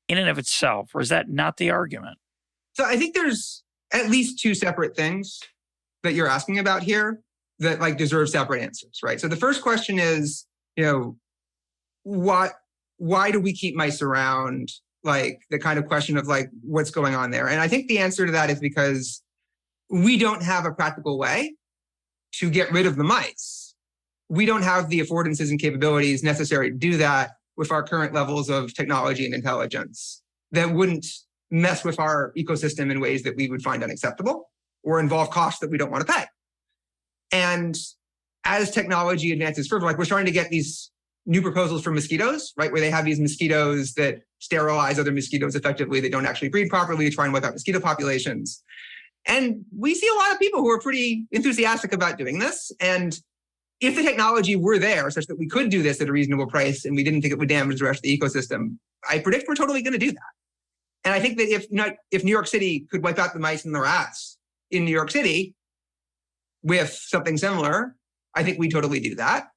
in and of itself? Or is that not the argument? So I think there's at least two separate things that you're asking about here that deserve separate answers, right? So the first question is, why do we keep mice around? The kind of question of what's going on there. And I think the answer to that is because we don't have a practical way to get rid of the mice. We don't have the affordances and capabilities necessary to do that with our current levels of technology and intelligence that wouldn't mess with our ecosystem in ways that we would find unacceptable or involve costs that we don't want to pay. And as technology advances further, we're starting to get these new proposals for mosquitoes, right? Where they have these mosquitoes that sterilize other mosquitoes effectively. They don't actually breed properly, try and wipe out mosquito populations. And we see a lot of people who are pretty enthusiastic about doing this. And if the technology were there such that we could do this at a reasonable price and we didn't think it would damage the rest of the ecosystem, I predict we're totally going to do that. And I think that if New York City could wipe out the mice and the rats in New York City with something similar, I think we totally do that.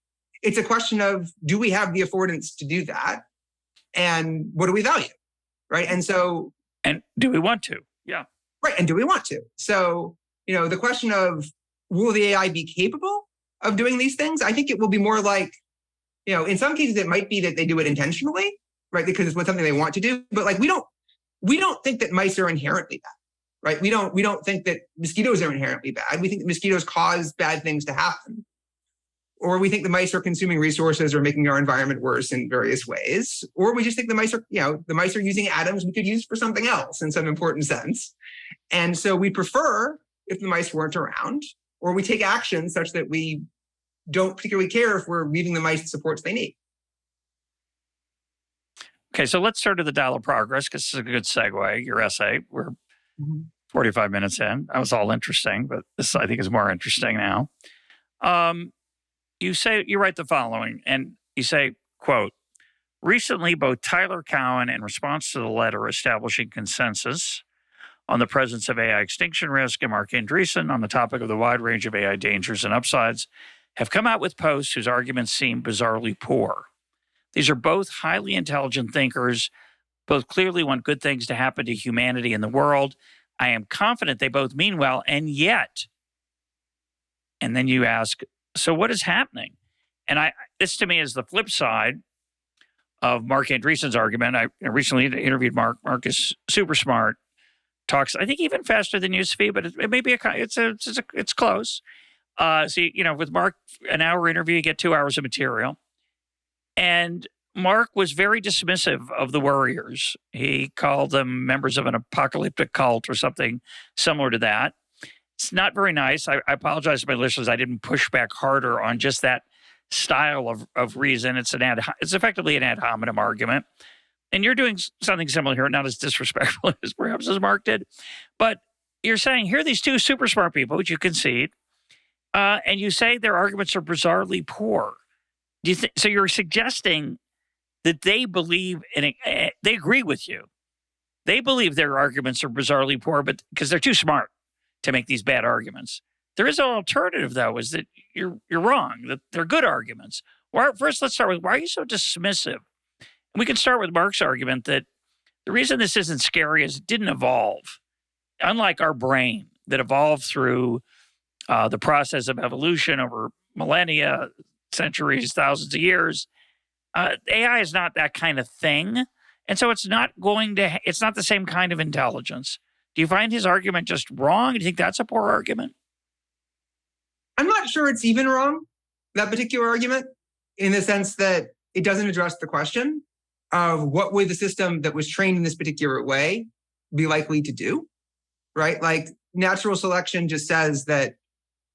It's a question of, do we have the affordance to do that? And what do we value, right? And do we want to? Yeah. Right, and do we want to? So, the question of, will the AI be capable of doing these things? I think it will be more in some cases it might be that they do it intentionally, right? Because it's something they want to do. But we don't think that mice are inherently bad, right? We don't think that mosquitoes are inherently bad. We think that mosquitoes cause bad things to happen. Or we think the mice are consuming resources or making our environment worse in various ways. Or we just think the mice are using atoms we could use for something else in some important sense. And so we prefer if the mice weren't around, or we take action such that we don't particularly care if we're leaving the mice the supports they need. Okay, so let's turn to the dial of progress, because this is a good segue, your essay. We're 45 minutes in. That was all interesting, but this I think is more interesting now. You write the following, and you say, quote, recently, both Tyler Cowen, in response to the letter establishing consensus on the presence of AI extinction risk, and Marc Andreessen on the topic of the wide range of AI dangers and upsides, have come out with posts whose arguments seem bizarrely poor. These are both highly intelligent thinkers, both clearly want good things to happen to humanity and the world. I am confident they both mean well, and yet, and then you ask, so what is happening? And this to me is the flip side of Marc Andreessen's argument. I recently interviewed Marc. Marc is super smart, talks, I think, even faster than you, Zvi, but it may be it's close. With Marc, an hour interview, you get 2 hours of material. And Marc was very dismissive of the worriers. He called them members of an apocalyptic cult or something similar to that. It's not very nice. I apologize to my listeners. I didn't push back harder on just that style of reason. It's effectively an ad hominem argument. And you're doing something similar here, not as disrespectful as perhaps as Marc did. But you're saying, here are these two super smart people, which you concede, and you say their arguments are bizarrely poor. So you're suggesting that they believe they agree with you. They believe their arguments are bizarrely poor, but because they're too smart to make these bad arguments. There is an alternative, though, is that you're wrong, that they're good arguments. First, let's start with, why are you so dismissive? And we can start with Marc's argument that the reason this isn't scary is it didn't evolve. Unlike our brain that evolved through the process of evolution over millennia, centuries, thousands of years, AI is not that kind of thing. And so it's not the same kind of intelligence. Do you find his argument just wrong? Do you think that's a poor argument? I'm not sure it's even wrong, that particular argument, in the sense that it doesn't address the question of what would the system that was trained in this particular way be likely to do, right? Natural selection just says that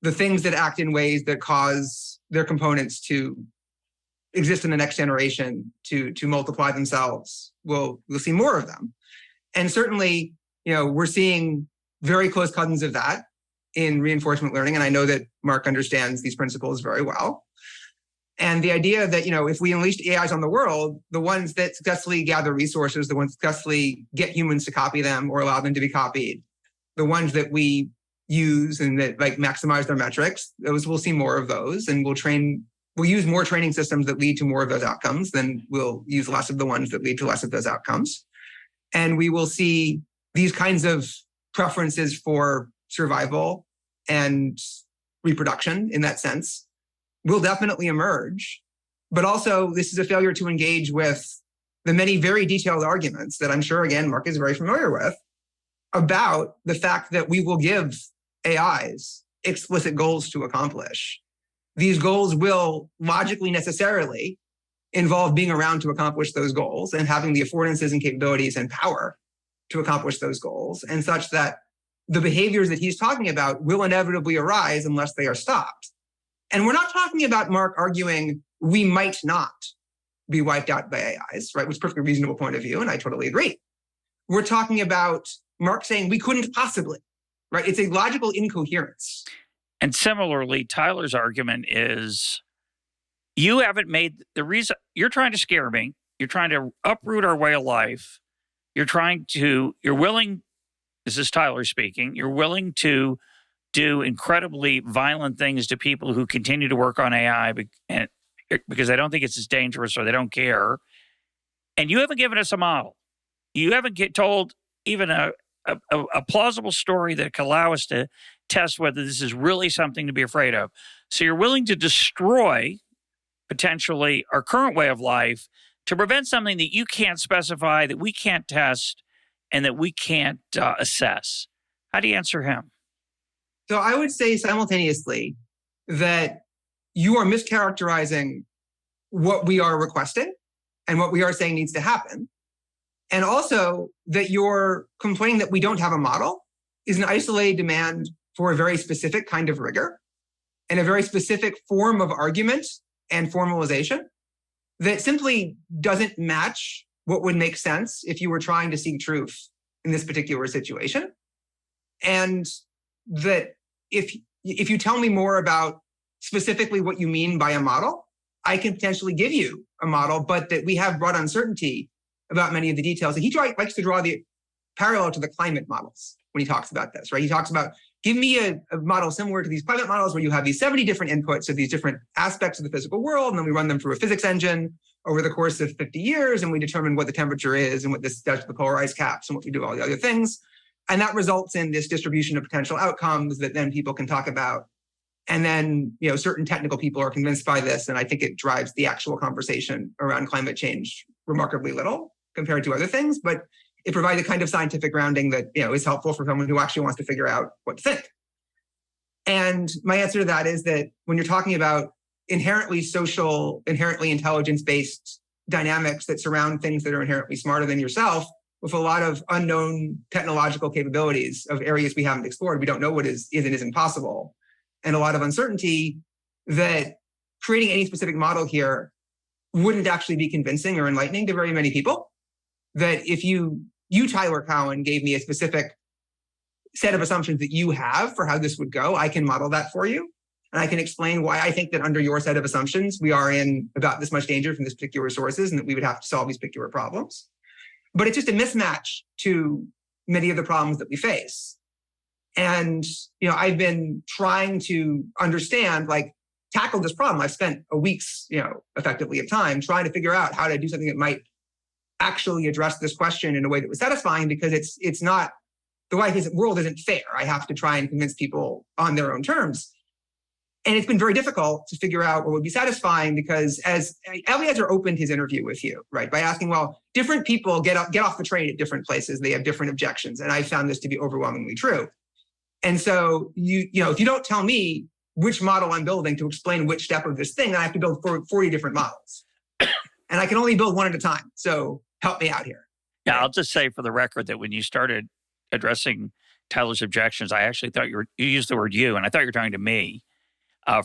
the things that act in ways that cause their components to exist in the next generation to multiply themselves, we'll see more of them. And certainly, we're seeing very close cousins of that in reinforcement learning. And I know that Mark understands these principles very well. And the idea that, if we unleashed AIs on the world, the ones that successfully gather resources, the ones that successfully get humans to copy them or allow them to be copied, the ones that we use and that maximize their metrics, those we'll see more of those. And we'll use more training systems that lead to more of those outcomes than we'll use less of the ones that lead to less of those outcomes. And we will see these kinds of preferences for survival and reproduction in that sense will definitely emerge. But also, this is a failure to engage with the many very detailed arguments that I'm sure, again, Mark is very familiar with about the fact that we will give AIs explicit goals to accomplish. These goals will logically necessarily involve being around to accomplish those goals and having the affordances and capabilities and power to accomplish those goals, and such that the behaviors that he's talking about will inevitably arise unless they are stopped. And we're not talking about Mark arguing we might not be wiped out by AIs, right? Which is a perfectly reasonable point of view, and I totally agree. We're talking about Mark saying we couldn't possibly, right? It's a logical incoherence. And similarly, Tyler's argument is you haven't made the reason you're trying to scare me. You're trying to uproot our way of life. You're willing, this is Tyler speaking, you're willing to do incredibly violent things to people who continue to work on AI because they don't think it's as dangerous or they don't care. And you haven't given us a model. You haven't told even a plausible story that could allow us to test whether this is really something to be afraid of. So you're willing to destroy potentially our current way of life to prevent something that you can't specify, that we can't test, and that we can't assess. How do you answer him? So I would say simultaneously that you are mischaracterizing what we are requesting and what we are saying needs to happen. And also that you're complaining that we don't have a model is an isolated demand for a very specific kind of rigor and a very specific form of argument and formalization that simply doesn't match what would make sense if you were trying to seek truth in this particular situation. And that if you tell me more about specifically what you mean by a model, I can potentially give you a model, but that we have broad uncertainty about many of the details. And he likes to draw the parallel to the climate models when he talks about this, right? He talks about, give me a model similar to these climate models where you have these 70 different inputs of these different aspects of the physical world, and then we run them through a physics engine over the course of 50 years, and we determine what the temperature is and what this does to the polar ice caps and what we do all the other things. And that results in this distribution of potential outcomes that then people can talk about. And then, certain technical people are convinced by this, and I think it drives the actual conversation around climate change remarkably little compared to other things, but it provides a kind of scientific grounding that, is helpful for someone who actually wants to figure out what to think. And my answer to that is that when you're talking about inherently social, inherently intelligence-based dynamics that surround things that are inherently smarter than yourself, with a lot of unknown technological capabilities of areas we haven't explored, we don't know what is and isn't possible, and a lot of uncertainty, that creating any specific model here wouldn't actually be convincing or enlightening to very many people. That if you, Tyler Cowen, gave me a specific set of assumptions that you have for how this would go, I can model that for you. And I can explain why I think that under your set of assumptions, we are in about this much danger from this particular sources and that we would have to solve these particular problems. But it's just a mismatch to many of the problems that we face. And, I've been trying to understand, tackle this problem. I've spent a week's, effectively of time trying to figure out how to do something that might actually address this question in a way that was satisfying, because it's not, the world isn't fair. I have to try and convince people on their own terms. And it's been very difficult to figure out what would be satisfying, because as Eliezer opened his interview with you, right, by asking, well, different people get off the train at different places. They have different objections. And I found this to be overwhelmingly true. And so, if you don't tell me which model I'm building to explain which step of this thing, then I have to build 40 different models. And I can only build one at a time. So help me out here. Yeah, I'll just say for the record that when you started addressing Tyler's objections, I actually thought you used the word you, and I thought you were talking to me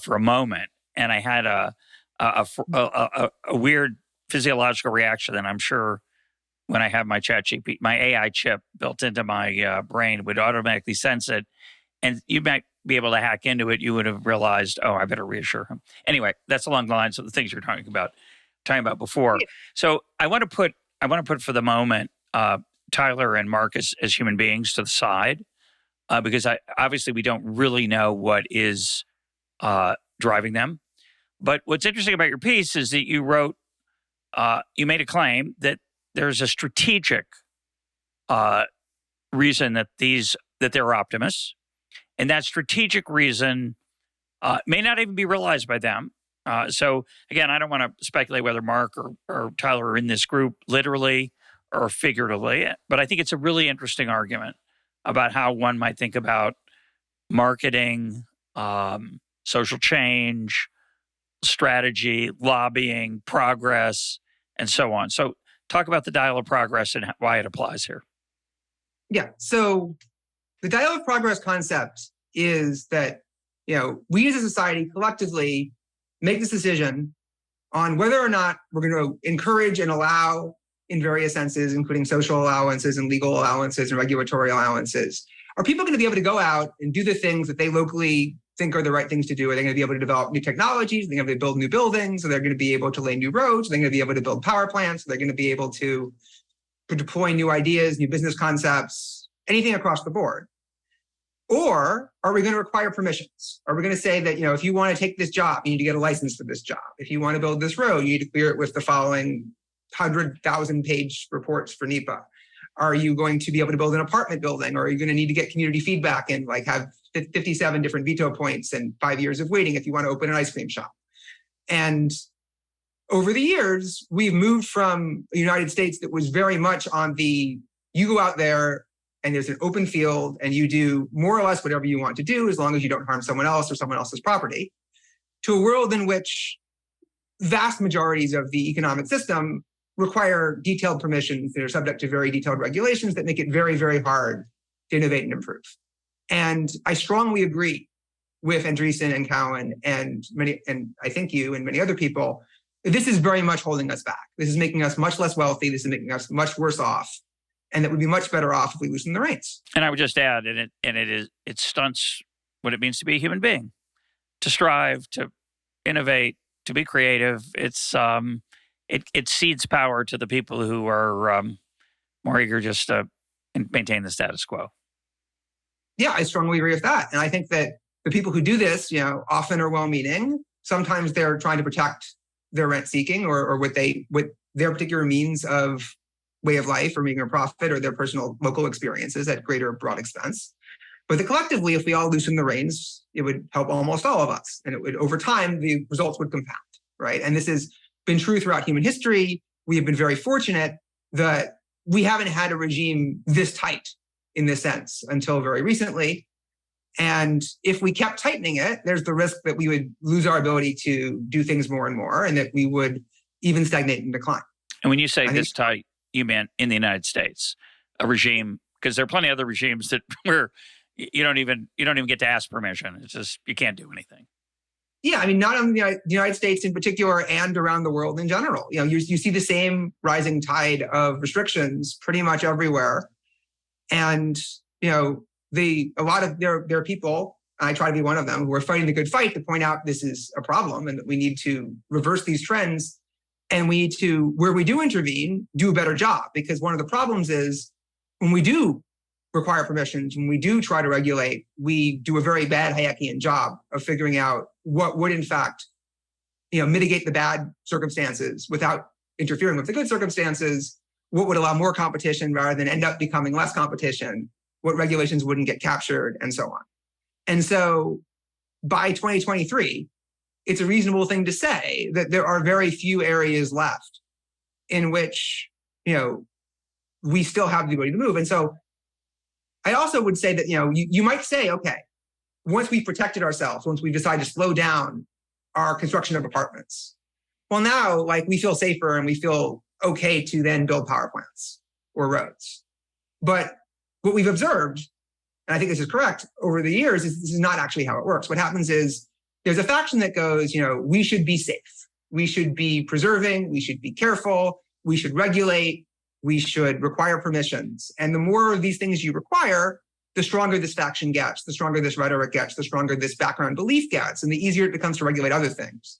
for a moment. And I had a a weird physiological reaction that I'm sure when I have my ChatGPT, my AI chip built into my brain would automatically sense it. And you might be able to hack into it. You would have realized, oh, I better reassure him. Anyway, that's along the lines of the things you're talking about before. So I want to put for the moment Tyler and Mark as human beings to the side because obviously we don't really know what is driving them. But what's interesting about your piece is that you wrote, you made a claim that there's a strategic reason that they're optimists. And that strategic reason may not even be realized by them. So again, I don't want to speculate whether Mark or Tyler are in this group literally or figuratively, but I think it's a really interesting argument about how one might think about marketing, social change, strategy, lobbying, progress, and so on. So talk about the dial of progress and why it applies here. Yeah. So the dial of progress concept is that, we as a society collectively make this decision on whether or not we're going to encourage and allow in various senses, including social allowances and legal allowances and regulatory allowances. Are people going to be able to go out and do the things that they locally think are the right things to do? Are they going to be able to develop new technologies? Are they going to be able to build new buildings? Are they going to be able to lay new roads? Are they going to be able to build power plants? Are they going to be able to deploy new ideas, new business concepts, anything across the board? Or are we going to require permissions? Are we going to say that, if you want to take this job, you need to get a license for this job? If you want to build this road, you need to clear it with the following 100,000-page reports for NEPA. Are you going to be able to build an apartment building? Or are you going to need to get community feedback and have 57 different veto points and 5 years of waiting if you want to open an ice cream shop? And over the years, we've moved from a United States that was very much on the, you go out there and there's an open field and you do more or less whatever you want to do as long as you don't harm someone else or someone else's property, to a world in which vast majorities of the economic system require detailed permissions that are subject to very detailed regulations that make it very, very hard to innovate and improve. And I strongly agree with Andreessen and Cowan and I think you and many other people, that this is very much holding us back. This is making us much less wealthy. This is making us much worse off. And that we'd be much better off if we loosen the reins. And I would just add, it stunts what it means to be a human being, to strive, to innovate, to be creative. It cedes power to the people who are more eager just to maintain the status quo. Yeah, I strongly agree with that. And I think that the people who do this, often are well-meaning. Sometimes they're trying to protect their rent-seeking or what their particular means of way of life or making a profit or their personal local experiences at greater broad expense. But collectively, if we all loosen the reins, it would help almost all of us. And it would, over time, the results would compound, right? And this has been true throughout human history. We have been very fortunate that we haven't had a regime this tight in this sense until very recently. And if we kept tightening it, there's the risk that we would lose our ability to do things more and more and that we would even stagnate and decline. And when you say this tight, you meant in the United States, a regime, because there are plenty of other regimes that where you don't even get to ask permission. It's just, you can't do anything. Yeah, I mean, not only the United States in particular and around the world in general. You see the same rising tide of restrictions pretty much everywhere. And, there are people, I try to be one of them, who are fighting the good fight to point out this is a problem and that we need to reverse these trends. And we need to, where we do intervene, do a better job. Because one of the problems is when we do require permissions, when we do try to regulate, we do a very bad Hayekian job of figuring out what would in fact, mitigate the bad circumstances without interfering with the good circumstances, what would allow more competition rather than end up becoming less competition, what regulations wouldn't get captured, and so on. And so by 2023, it's a reasonable thing to say that there are very few areas left in which, we still have the ability to move. And so I also would say that, you might say, okay, once we've protected ourselves, once we decide to slow down our construction of apartments, well, now, we feel safer and we feel okay to then build power plants or roads. But what we've observed, and I think this is correct, over the years, is this is not actually how it works. What happens is there's a faction that goes, we should be safe. we should be preserving, we should be careful, we should regulate, we should require permissions. And the more of these things you require, the stronger this faction gets, the stronger this rhetoric gets, the stronger this background belief gets, and the easier it becomes to regulate other things.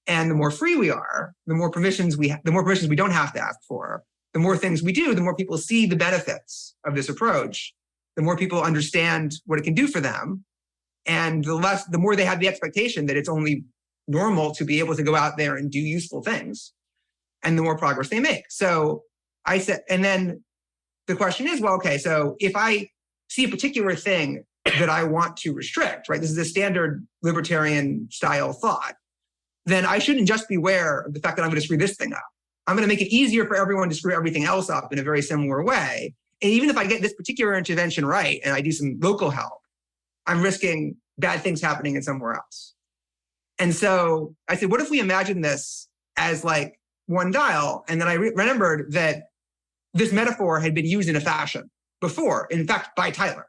And the more free we are, the more permissions we we don't have to ask for, the more things we do, the more people see the benefits of this approach, the more people understand what it can do for them, and the more they have the expectation that it's only normal to be able to go out there and do useful things, and the more progress they make. So I said, and then the question is, well, okay, so if I see a particular thing that I want to restrict, right? This is a standard libertarian style thought. Then I shouldn't just be aware of the fact that I'm going to screw this thing up. I'm going to make it easier for everyone to screw everything else up in a very similar way. And even if I get this particular intervention right and I do some local help, I'm risking bad things happening in somewhere else. And so I said, what if we imagine this as like one dial? And then I remembered that this metaphor had been used in a fashion before, in fact, by Tyler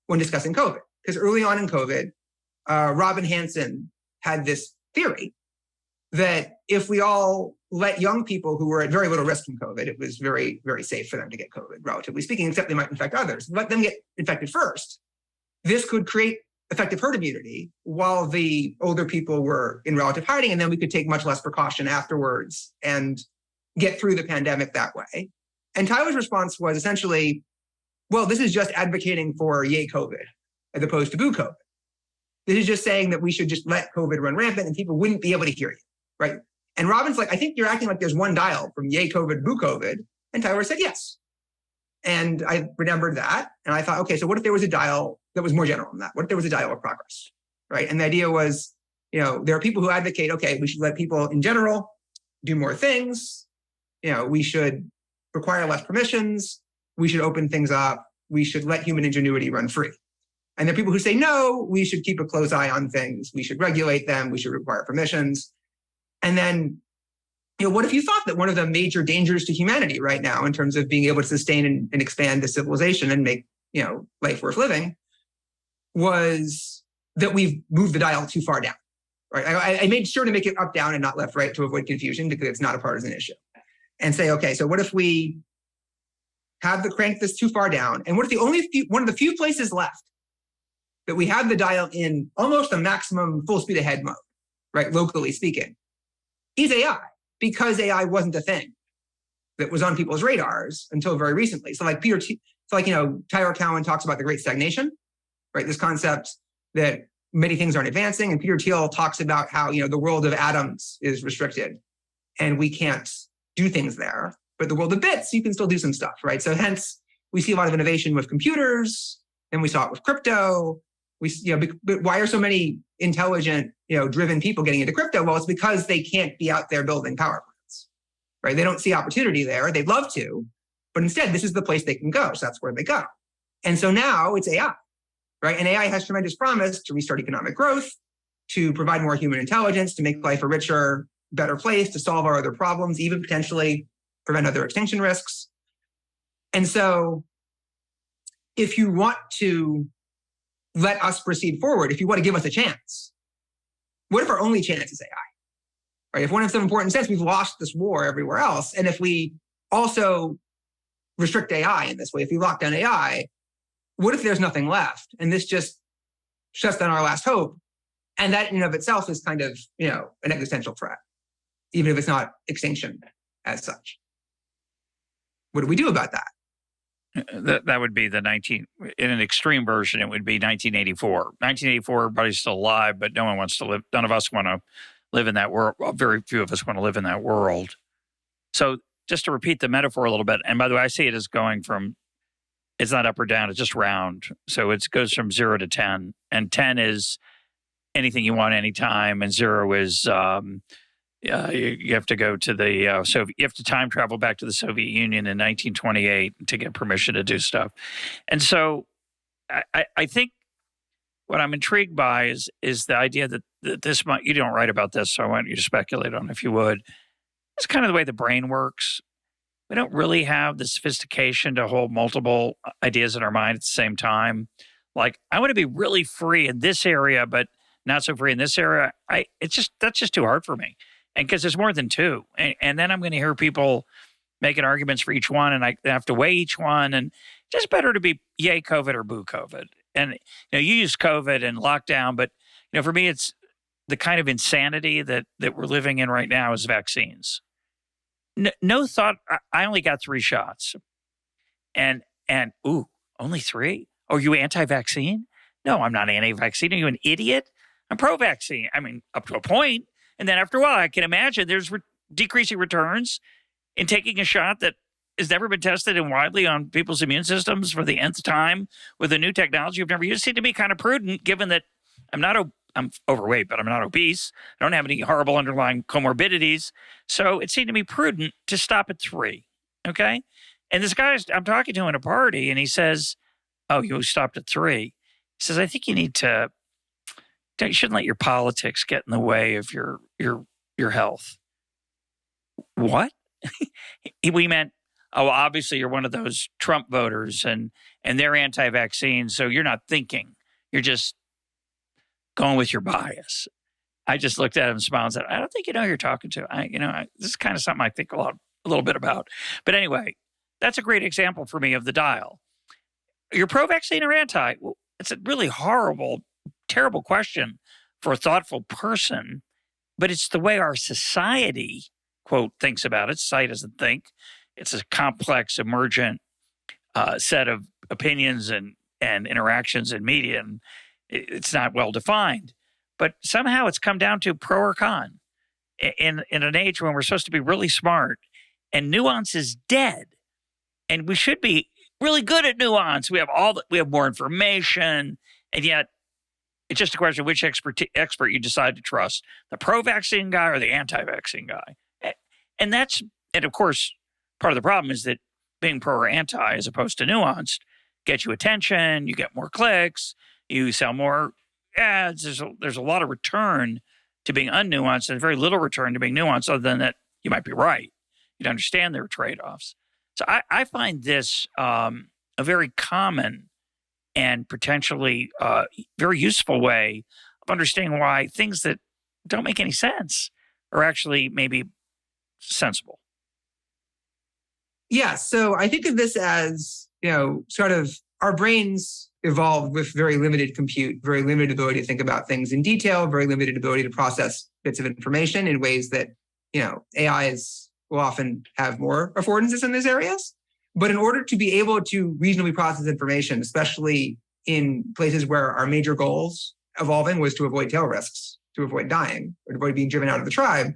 when discussing COVID. Because early on in COVID, Robin Hanson had this theory that if we all let young people who were at very little risk from COVID, it was very, very safe for them to get COVID, relatively speaking, except they might infect others. Let them get infected first. This could create effective herd immunity while the older people were in relative hiding, and then we could take much less precaution afterwards and get through the pandemic that way. And Tyler's response was essentially, well, this is just advocating for yay COVID as opposed to boo COVID. This is just saying that we should just let COVID run rampant and people wouldn't be able to hear you, right? And Robin's like, I think you're acting like there's one dial from yay COVID, boo COVID. And Tyler said, yes. And I remembered that. And I thought, okay, so what if there was a dial that was more general than that? What if there was a dial of progress, right? And the idea was, there are people who advocate, okay, we should let people in general do more things. We should require less permissions. We should open things up. We should let human ingenuity run free. And there are people who say, no, we should keep a close eye on things. We should regulate them. We should require permissions. And then, what if you thought that one of the major dangers to humanity right now in terms of being able to sustain and expand the civilization and make, life worth living was that we've moved the dial too far down, right? I made sure to make it up, down, and not left, right to avoid confusion because it's not a partisan issue. And say, okay, so what if we have the crank this too far down? And what if one of the few places left that we have the dial in almost a maximum full speed ahead mode, right? Locally speaking, is AI, because AI wasn't a thing that was on people's radars until very recently. So like Tyler Cowen talks about the great stagnation, right? This concept that many things aren't advancing. And Peter Thiel talks about how, the world of atoms is restricted and we can't do things there. But the world of bits, you can still do some stuff, right? So hence, we see a lot of innovation with computers, and we saw it with crypto. But why are so many intelligent, driven people getting into crypto? Well, it's because they can't be out there building power plants, right? They don't see opportunity there. They'd love to, but instead, this is the place they can go. So that's where they go. And so now it's AI, right? And AI has tremendous promise to restart economic growth, to provide more human intelligence, to make life a richer, better place, to solve our other problems, even potentially prevent other extinction risks. And so if you want to let us proceed forward, if you want to give us a chance, what if our only chance is AI? Right? If one of some important sense, we've lost this war everywhere else. And if we also restrict AI in this way, if we lock down AI, what if there's nothing left? And this just shuts down our last hope. And that in and of itself is kind of, an existential threat, even if it's not extinction as such. What do we do about that? That would be in an extreme version, it would be 1984. 1984, everybody's still alive, but no one wants to live. None of us want to live in that world. Well, very few of us want to live in that world. So just to repeat the metaphor a little bit, and by the way, I see it as going from, it's not up or down, it's just round. So it goes from 0 to 10. And 10 is anything you want anytime, and 0 is you have to go to the you have to time travel back to the Soviet Union in 1928 to get permission to do stuff. And so I think what I'm intrigued by is the idea that this might, you don't write about this, so I want you to speculate on it if you would. It's kind of the way the brain works. We don't really have the sophistication to hold multiple ideas in our mind at the same time. Like, I want to be really free in this area, but not so free in this area. That's just too hard for me. And because there's more than two. And then I'm going to hear people making arguments for each one, and I have to weigh each one. And just better to be yay COVID or boo COVID. And you use COVID and lockdown, but for me, it's the kind of insanity that we're living in right now is vaccines. No thought. I only got 3 shots, and only 3. Oh, you anti-vaccine? No, I'm not anti-vaccine. Are you an idiot? I'm pro-vaccine. I mean, up to a point. And then after a while, I can imagine there's decreasing returns in taking a shot that has never been tested and widely on people's immune systems for the nth time with a new technology you've never used. Seem to be kind of prudent, given that I'm overweight, but I'm not obese. I don't have any horrible underlying comorbidities. So it seemed to me prudent to stop at 3. Okay. And this guy I'm talking to in a party, and he says, "Oh, you stopped at 3." He says, "I think you shouldn't let your politics get in the way of your health." What? We meant, oh, obviously you're one of those Trump voters and they're anti-vaccine, so you're not thinking. You're just going with your bias. I just looked at him and smiled and said, "I don't think you know who you're talking to." This is kind of something I think a little bit about. But anyway, that's a great example for me of the dial. You're pro-vaccine or anti? Well, it's a really horrible, terrible question for a thoughtful person, but it's the way our society, quote, thinks about it. Society doesn't think. It's a complex, emergent set of opinions and interactions in media, and it's not well defined. But somehow it's come down to pro or con in an age when we're supposed to be really smart, and nuance is dead. And we should be really good at nuance. We have more information, and yet it's just a question of which expert you decide to trust, the pro-vaccine guy or the anti-vaccine guy. And of course, part of the problem is that being pro or anti as opposed to nuanced gets you attention, you get more clicks, you sell more ads. There's a lot of return to being unnuanced and very little return to being nuanced, other than that you might be right. You'd understand there are trade-offs. So I find this a very common and potentially very useful way of understanding why things that don't make any sense are actually maybe sensible. Yeah. So I think of this as, sort of our brains evolved with very limited compute, very limited ability to think about things in detail, very limited ability to process bits of information in ways that, AIs will often have more affordances in these areas. But in order to be able to reasonably process information, especially in places where our major goals evolving was to avoid tail risks, to avoid dying, or to avoid being driven out of the tribe,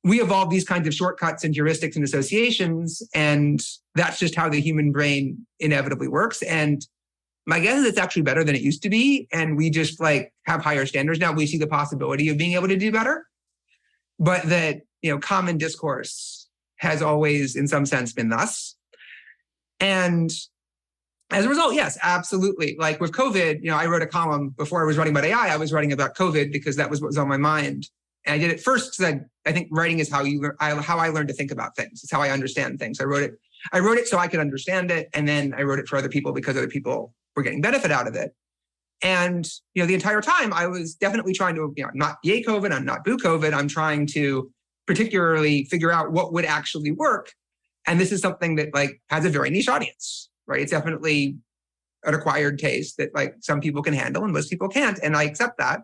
we evolved these kinds of shortcuts and heuristics and associations. And that's just how the human brain inevitably works. And my guess is it's actually better than it used to be. And we just have higher standards now. We see the possibility of being able to do better. But that, common discourse has always, in some sense, been thus. And as a result, yes, absolutely. Like with COVID, I wrote a column before I was writing about AI. I was writing about COVID because that was what was on my mind. And I did it first because I think writing is how I learned to think about things. It's how I understand things. I wrote it so I could understand it. And then I wrote it for other people because other people were getting benefit out of it. And, the entire time I was definitely trying to, I'm not yay COVID, I'm not boo COVID. I'm trying to particularly figure out what would actually work. And this is something that has a very niche audience, right? It's definitely an acquired taste that some people can handle and most people can't. And I accept that.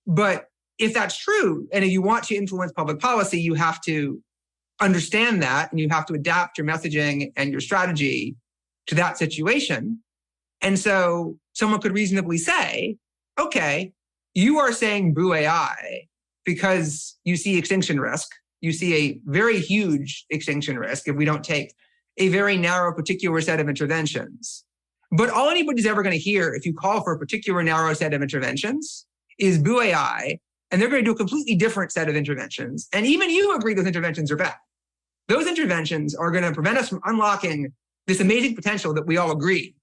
But if that's true, and if you want to influence public policy, you have to understand that and you have to adapt your messaging and your strategy to that situation. And so someone could reasonably say, okay, you are saying boo AI because you see extinction risk. You see a very huge extinction risk if we don't take a very narrow particular set of interventions. But all anybody's ever going to hear if you call for a particular narrow set of interventions is boo AI, and they're going to do a completely different set of interventions. And even you agree those interventions are bad. Those interventions are going to prevent us from unlocking this amazing potential that we all agree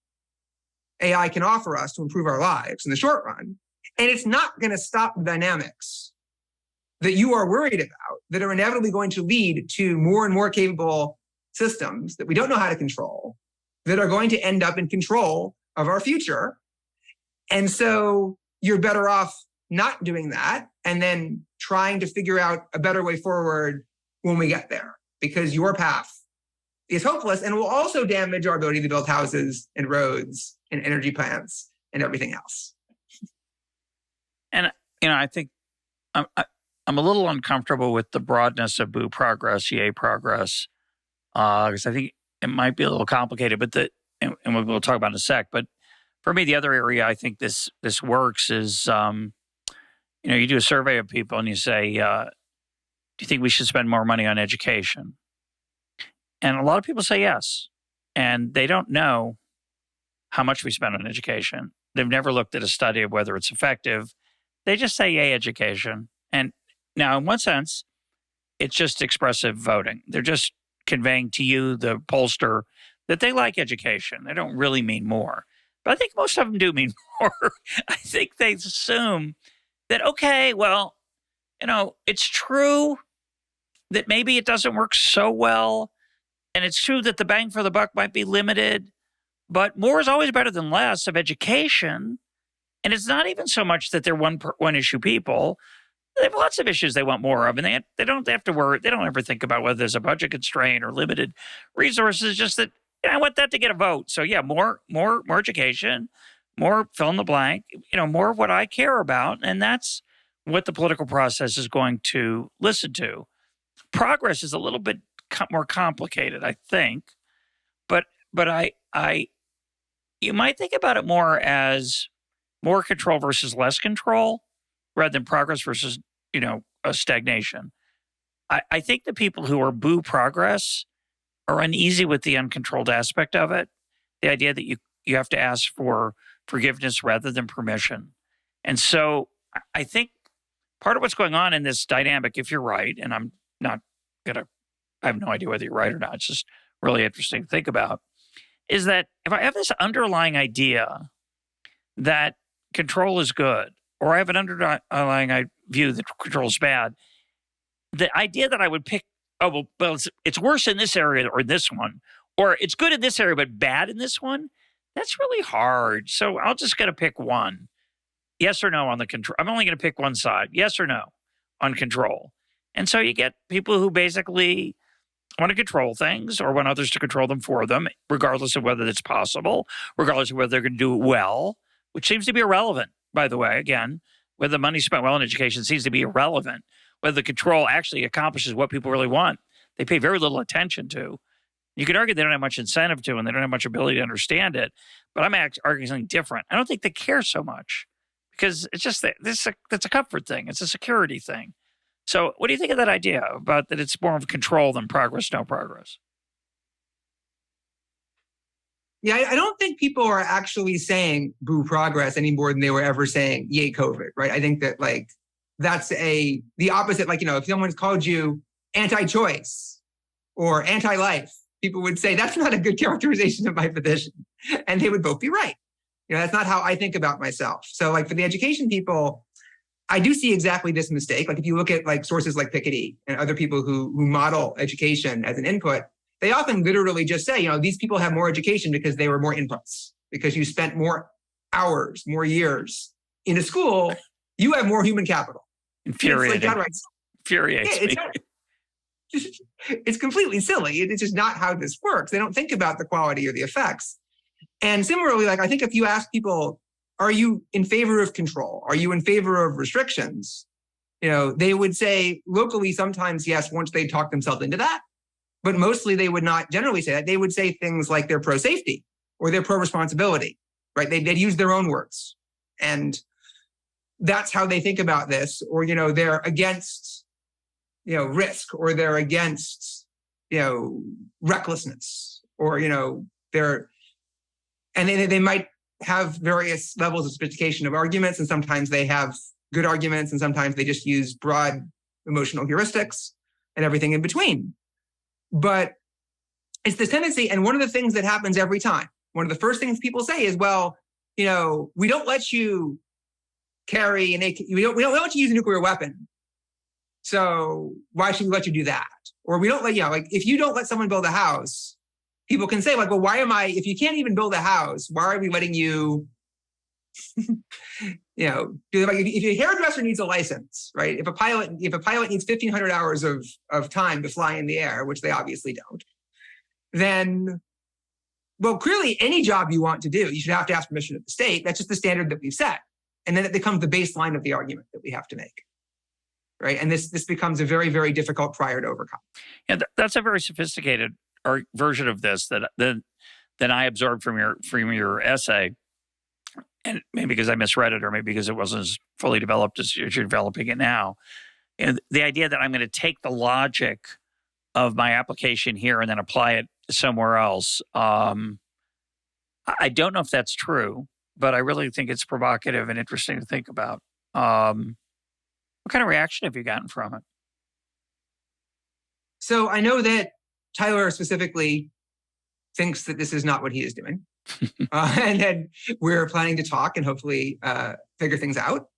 AI can offer us to improve our lives in the short run. And it's not going to stop the dynamics that you are worried about that are inevitably going to lead to more and more capable systems that we don't know how to control, that are going to end up in control of our future. And so you're better off not doing that and then trying to figure out a better way forward when we get there, because your path is hopeless and will also damage our ability to build houses and roads and energy plants and everything else. And, I think I'm a little uncomfortable with the broadness of boo progress, yay progress, because I think it might be a little complicated, but and we'll talk about in a sec. But for me, the other area I think this works is, you do a survey of people and you say, do you think we should spend more money on education? And a lot of people say yes. And they don't know how much we spend on education. They've never looked at a study of whether it's effective. They just say, yay, education. And now, in one sense, it's just expressive voting. They're just conveying to you, the pollster, that they like education. They don't really mean more. But I think most of them do mean more. I think they assume that, okay, well, it's true that maybe it doesn't work so well. And it's true that the bang for the buck might be limited. But more is always better than less of education. And it's not even so much that they're one issue people. They have lots of issues they want more of, and they don't have to worry. They don't ever think about whether there's a budget constraint or limited resources. Just that I want that to get a vote. So yeah, more education, more fill in the blank. More of what I care about, and that's what the political process is going to listen to. Progress is a little bit more complicated, I think, but you might think about it more as more control versus less control, rather than progress versus, a stagnation. I think the people who are boo progress are uneasy with the uncontrolled aspect of it. The idea that you have to ask for forgiveness rather than permission. And so I think part of what's going on in this dynamic, if you're right, and I'm not I have no idea whether you're right or not, it's just really interesting to think about, is that if I have this underlying idea that control is good, or I have an underlying view that control is bad, the idea that I would pick, it's worse in this area or this one, or it's good in this area but bad in this one, that's really hard. So I'll just got to pick one. Yes or no on the control. I'm only going to pick one side. Yes or no on control. And so you get people who basically want to control things or want others to control them for them, regardless of whether it's possible, regardless of whether they're going to do it well, which seems to be irrelevant, by the way. Again, whether the money spent well in education seems to be irrelevant. Whether the control actually accomplishes what people really want, they pay very little attention to. You can argue they don't have much incentive to, and they don't have much ability to understand it. But I'm arguing something different. I don't think they care so much because it's just that's a comfort thing. It's a security thing. So what do you think of that idea about that it's more of control than progress, no progress? Yeah, I don't think people are actually saying boo progress any more than they were ever saying yay COVID, right? I think that that's the opposite. If someone's called you anti-choice or anti-life, people would say that's not a good characterization of my position. And they would both be right. That's not how I think about myself. So for the education people, I do see exactly this mistake. If you look at sources like Piketty and other people who model education as an input, they often literally just say, these people have more education because they were more inputs, because you spent more hours, more years in a school, you have more human capital. Infuriating. Infuriates me. It's completely silly. It's just not how this works. They don't think about the quality or the effects. And similarly, I think if you ask people, are you in favor of control? Are you in favor of restrictions? They would say locally sometimes yes, once they talk themselves into that. But mostly they would not generally say that. They would say things like they're pro-safety or they're pro-responsibility, right? They'd use their own words. And that's how they think about this. Or, they're against, risk, or they're against, recklessness, or, they might have various levels of sophistication of arguments. And sometimes they have good arguments, and sometimes they just use broad emotional heuristics and everything in between. But it's this tendency, and one of the things that happens every time, one of the first things people say is, well, we don't let you carry we don't let you use a nuclear weapon. So why should we let you do that? Or we don't let, if you don't let someone build a house, people can say well, why if you can't even build a house, why are we letting you If your hairdresser needs a license, right? If a pilot needs 1,500 hours of time to fly in the air, which they obviously don't, then, well, clearly any job you want to do, you should have to ask permission of the state. That's just the standard that we've set. And then it becomes the baseline of the argument that we have to make, right? And this becomes a very, very difficult prior to overcome. Yeah, that's a very sophisticated version of this that I absorbed from your essay. And maybe because I misread it, or maybe because it wasn't as fully developed as you're developing it now. And the idea that I'm going to take the logic of my application here and then apply it somewhere else. I don't know if that's true, but I really think it's provocative and interesting to think about. What kind of reaction have you gotten from it? So I know that Tyler specifically thinks that this is not what he is doing. And then we're planning to talk and hopefully figure things out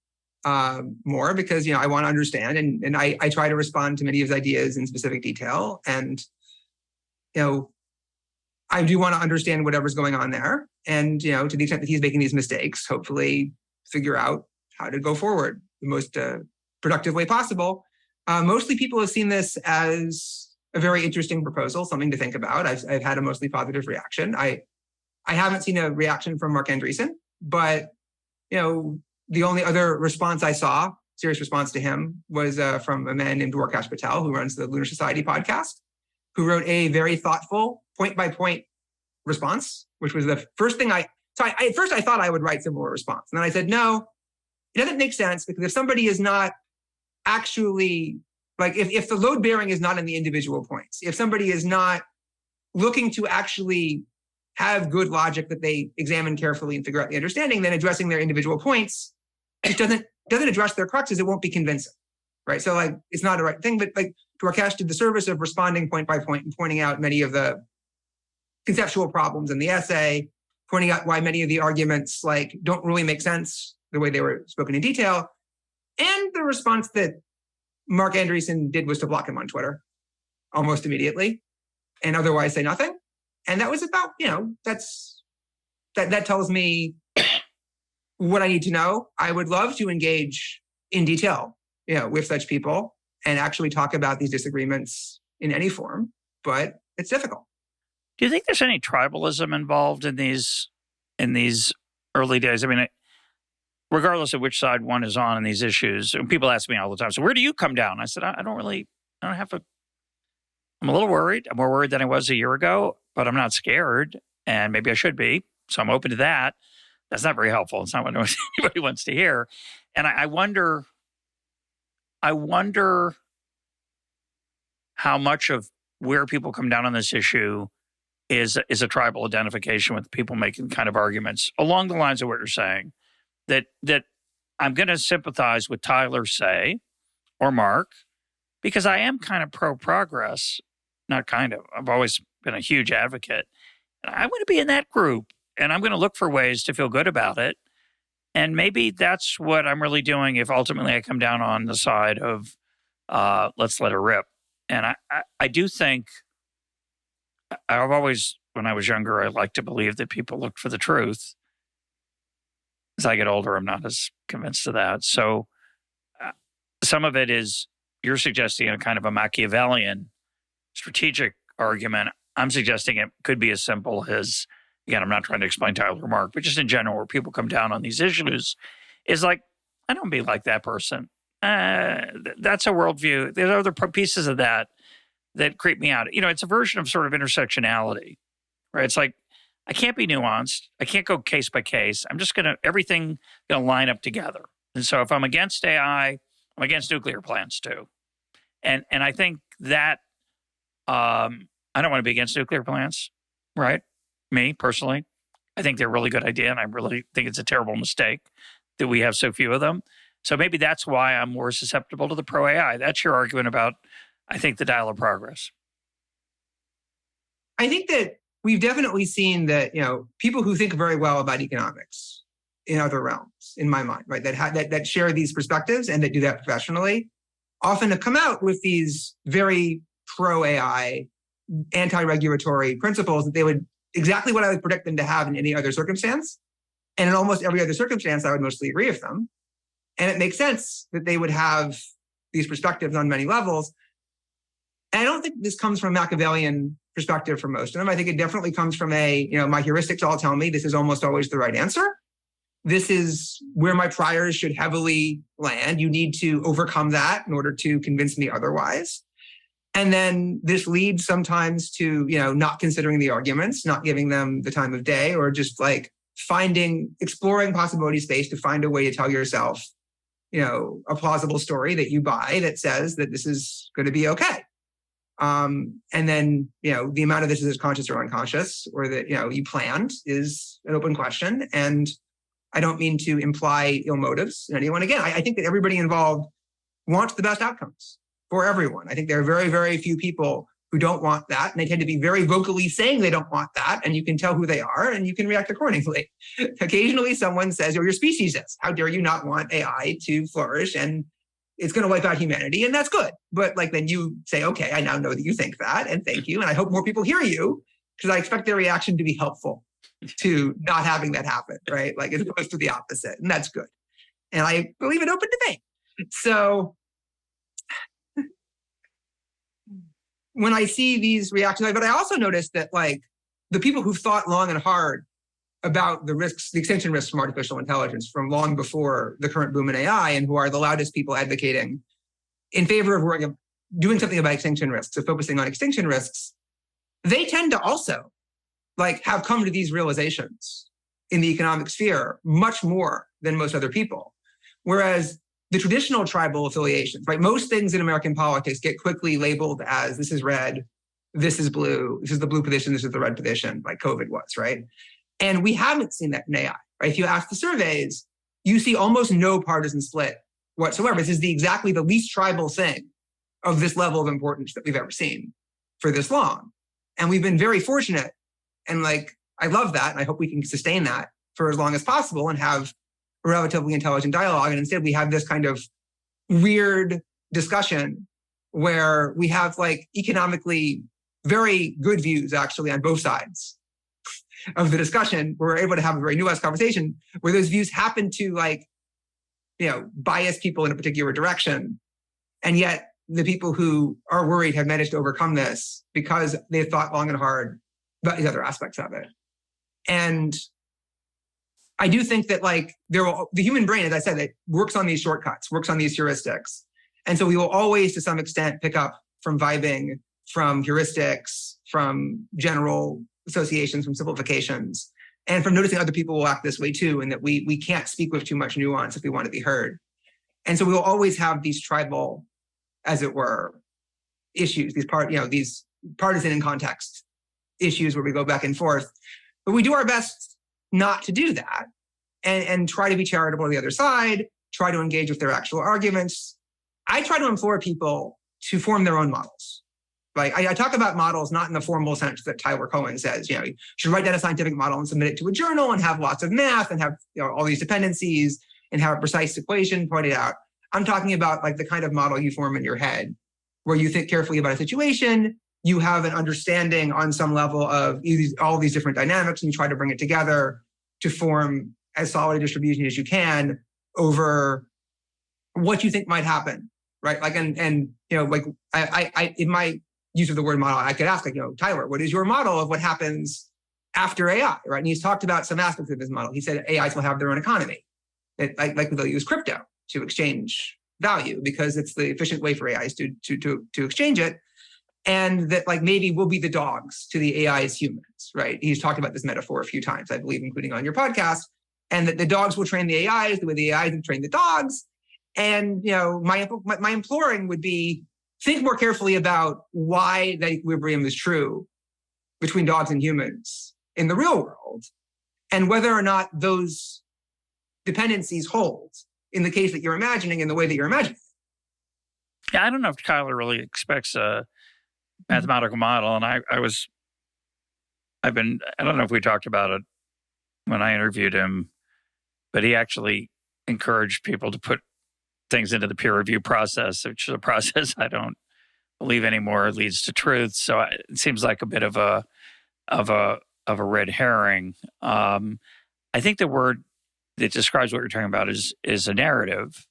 more, because I want to understand, and I try to respond to many of his ideas in specific detail, and I do want to understand whatever's going on there, and to the extent that he's making these mistakes, hopefully figure out how to go forward the most productive way possible. Mostly people have seen this as a very interesting proposal, something to think about. I've had a mostly positive reaction. I haven't seen a reaction from Marc Andreessen, but the only other response I saw, serious response to him, was from a man named Dwarkesh Patel, who runs the Lunar Society podcast, who wrote a very thoughtful point-by-point response, which was the first thing at first I thought I would write similar response. And then I said, no, it doesn't make sense, because if somebody is not actually, if the load bearing is not in the individual points, if somebody is not looking to actually have good logic that they examine carefully and figure out the understanding, then addressing their individual points just doesn't address their cruxes. It won't be convincing, right? So it's not the right thing, but Dwarkesh did the service of responding point by point and pointing out many of the conceptual problems in the essay, pointing out why many of the arguments don't really make sense the way they were spoken in detail. And the response that Marc Andreessen did was to block him on Twitter almost immediately and otherwise say nothing. And that was about, that tells me what I need to know. I would love to engage in detail, with such people and actually talk about these disagreements in any form, but it's difficult. Do you think there's any tribalism involved in these early days? I mean, regardless of which side one is on in these issues, and people ask me all the time, so where do you come down? I said, I'm a little worried. I'm more worried than I was a year ago, but I'm not scared, and maybe I should be. So I'm open to that. That's not very helpful. It's not what anybody wants to hear. And I wonder how much of where people come down on this issue is a tribal identification with people making kind of arguments along the lines of what you're saying. That I'm going to sympathize with Tyler, say, or Mark, because I am kind of pro-progress. Not kind of. I've always been a huge advocate. And I'm going to be in that group, and I'm going to look for ways to feel good about it. And maybe that's what I'm really doing if ultimately I come down on the side of let's let it rip. And I do think I've always, when I was younger, I liked to believe that people looked for the truth. As I get older, I'm not as convinced of that. So some of it is you're suggesting a kind of a Machiavellian strategic argument. I'm suggesting it could be as simple as, again, I'm not trying to explain Tyler or Mark, but just in general, where people come down on these issues, is I don't be like that person. That's a worldview. There's other pieces of that creep me out. It's a version of sort of intersectionality, right? It's I can't be nuanced. I can't go case by case. I'm just everything going to line up together. And so if I'm against AI, I'm against nuclear plants too. And I think that, I don't want to be against nuclear plants, right? Me, personally. I think they're a really good idea, and I really think it's a terrible mistake that we have so few of them. So maybe that's why I'm more susceptible to the pro-AI. That's your argument about, I think, the dial of progress. I think that we've definitely seen that, people who think very well about economics in other realms, in my mind, right, that share these perspectives and that do that professionally, often come out with these very pro-AI, anti-regulatory principles that they would exactly what I would predict them to have in any other circumstance. And in almost every other circumstance, I would mostly agree with them. And it makes sense that they would have these perspectives on many levels. And I don't think this comes from a Machiavellian perspective for most of them. I think it definitely comes from my heuristics all tell me this is almost always the right answer. This is where my priors should heavily land. You need to overcome that in order to convince me otherwise. And then this leads sometimes to, not considering the arguments, not giving them the time of day, or just like exploring possibility space to find a way to tell yourself, a plausible story that you buy that says that this is going to be okay. And then, the amount of this is conscious or unconscious, or that, you planned, is an open question. And I don't mean to imply ill motives in anyone. Again, I think that everybody involved wants the best outcomes for everyone. I think there are very, very few people who don't want that. And they tend to be very vocally saying they don't want that. And you can tell who they are and you can react accordingly. Occasionally someone says, your species is, how dare you not want AI to flourish? And it's going to wipe out humanity. And that's good. But then you say, okay, I now know that you think that. And thank you. And I hope more people hear you, because I expect their reaction to be helpful to not having that happen, right? As opposed to the opposite. And that's good. And I believe in open debate. So when I see these reactions, but I also noticed that the people who've thought long and hard about the risks, the extinction risks from artificial intelligence from long before the current boom in AI, and who are the loudest people advocating in favor of doing something about extinction risks, so focusing on extinction risks, they tend to also have come to these realizations in the economic sphere much more than most other people. Whereas the traditional tribal affiliations, right? Most things in American politics get quickly labeled as this is red, this is blue, this is the blue position, this is the red position, like COVID was, right? And we haven't seen that in AI, right? If you ask the surveys, you see almost no partisan split whatsoever. This is exactly the least tribal thing of this level of importance that we've ever seen for this long. And we've been very fortunate. And I love that. And I hope we can sustain that for as long as possible and have a relatively intelligent dialogue. And instead we have this kind of weird discussion where we have economically very good views actually on both sides of the discussion. We're able to have a very nuanced conversation where those views happen to bias people in a particular direction. And yet the people who are worried have managed to overcome this because they've thought long and hard about these other aspects of it. And I do think that the human brain, as I said, it works on these shortcuts, works on these heuristics. And so we will always, to some extent, pick up from vibing, from heuristics, from general associations, from simplifications, and from noticing other people will act this way too, and that we can't speak with too much nuance if we want to be heard. And so we will always have these tribal, as it were, issues, these partisan in context issues where we go back and forth. But we do our best not to do that and try to be charitable to the other side, try to engage with their actual arguments. I try to implore people to form their own models. I talk about models not in the formal sense that Tyler Cohen says, you should write down a scientific model and submit it to a journal and have lots of math and have all these dependencies and have a precise equation pointed out. I'm talking about the kind of model you form in your head where you think carefully about a situation, you have an understanding on some level of all these different dynamics, and you try to bring it together to form as solid a distribution as you can over what you think might happen, right? In my use of the word model, I could ask, Tyler, what is your model of what happens after AI, right? And he's talked about some aspects of his model. He said AIs will have their own economy. They'll use crypto to exchange value because it's the efficient way for AIs to exchange it. And that maybe we'll be the dogs to the AI's humans, right? He's talked about this metaphor a few times, I believe, including on your podcast, and that the dogs will train the AIs the way the AIs have trained the dogs. And my imploring would be, think more carefully about why that equilibrium is true between dogs and humans in the real world, and whether or not those dependencies hold in the case that you're imagining in the way that you're imagining. Yeah, I don't know if Tyler really expects a mathematical model. And I don't know if we talked about it when I interviewed him, but he actually encouraged people to put things into the peer review process, which is a process I don't believe anymore leads to truth. So it seems like a bit of a red herring. I think the word that describes what you're talking about is a narrative.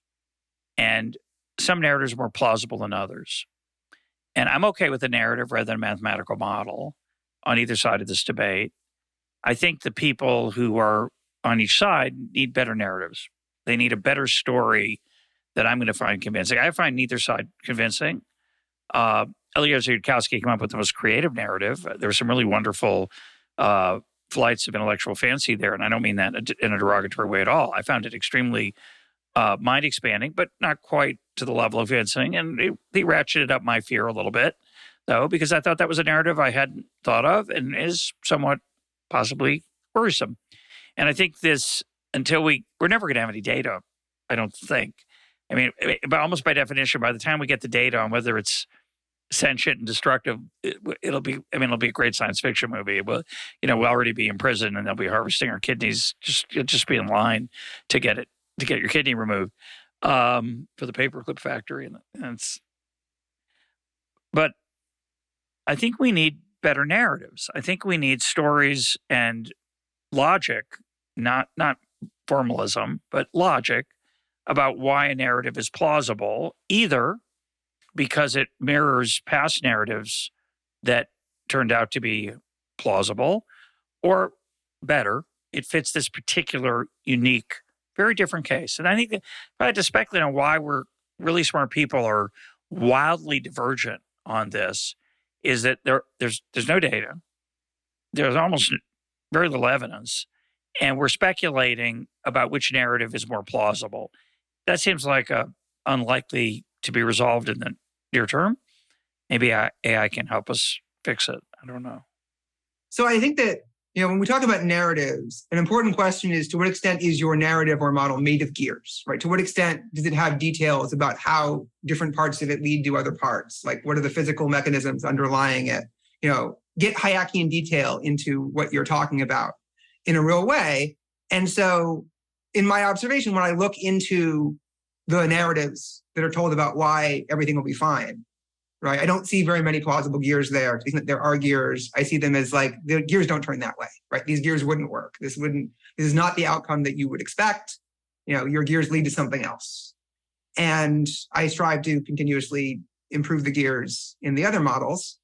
And some narratives are more plausible than others. And I'm okay with a narrative rather than a mathematical model on either side of this debate. I think the people who are on each side need better narratives. They need a better story that I'm going to find convincing. I find neither side convincing. Eliezer Yudkowsky came up with the most creative narrative. There were some really wonderful flights of intellectual fancy there, and I don't mean that in a derogatory way at all. I found it extremely mind-expanding, but not quite to the level of convincing. And he ratcheted up my fear a little bit, though, because I thought that was a narrative I hadn't thought of and is somewhat possibly worrisome. And I think this, until we're never going to have any data, I don't think. I mean, almost by definition, by the time we get the data on whether it's sentient and destructive, it'll be a great science fiction movie. We'll already be in prison and they'll be harvesting our kidneys. Just be in line to get your kidney removed for the paperclip factory. But I think we need better narratives. I think we need stories and logic, not formalism, but logic about why a narrative is plausible, either because it mirrors past narratives that turned out to be plausible, or better, it fits this particular unique, very different case. And I think that if I had to speculate on why we're really smart people are wildly divergent on this, is that there's no data. There's almost very little evidence. And we're speculating about which narrative is more plausible. That seems like unlikely to be resolved in the near term. Maybe AI can help us fix it. I don't know. So I think that, when we talk about narratives, an important question is, to what extent is your narrative or model made of gears, right? To what extent does it have details about how different parts of it lead to other parts? Like, what are the physical mechanisms underlying it? Get Hayekian detail into what you're talking about in a real way. And so in my observation, when I look into the narratives that are told about why everything will be fine, right? I don't see very many plausible gears there. There are gears. I see them as like, the gears don't turn that way, right? These gears wouldn't work. This is not the outcome that you would expect. Your gears lead to something else. And I strive to continuously improve the gears in the other models.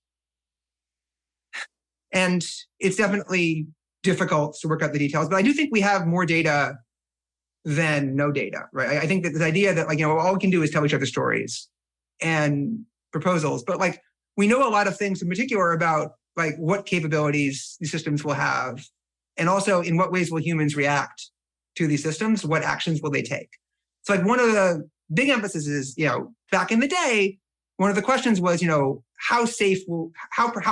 And it's definitely difficult to work out the details, but I do think we have more data than no data, right? I think that this idea that all we can do is tell each other stories and proposals, but we know a lot of things in particular about what capabilities these systems will have, and also in what ways will humans react to these systems, what actions will they take. So one of the big emphasis is, back in the day, one of the questions was, how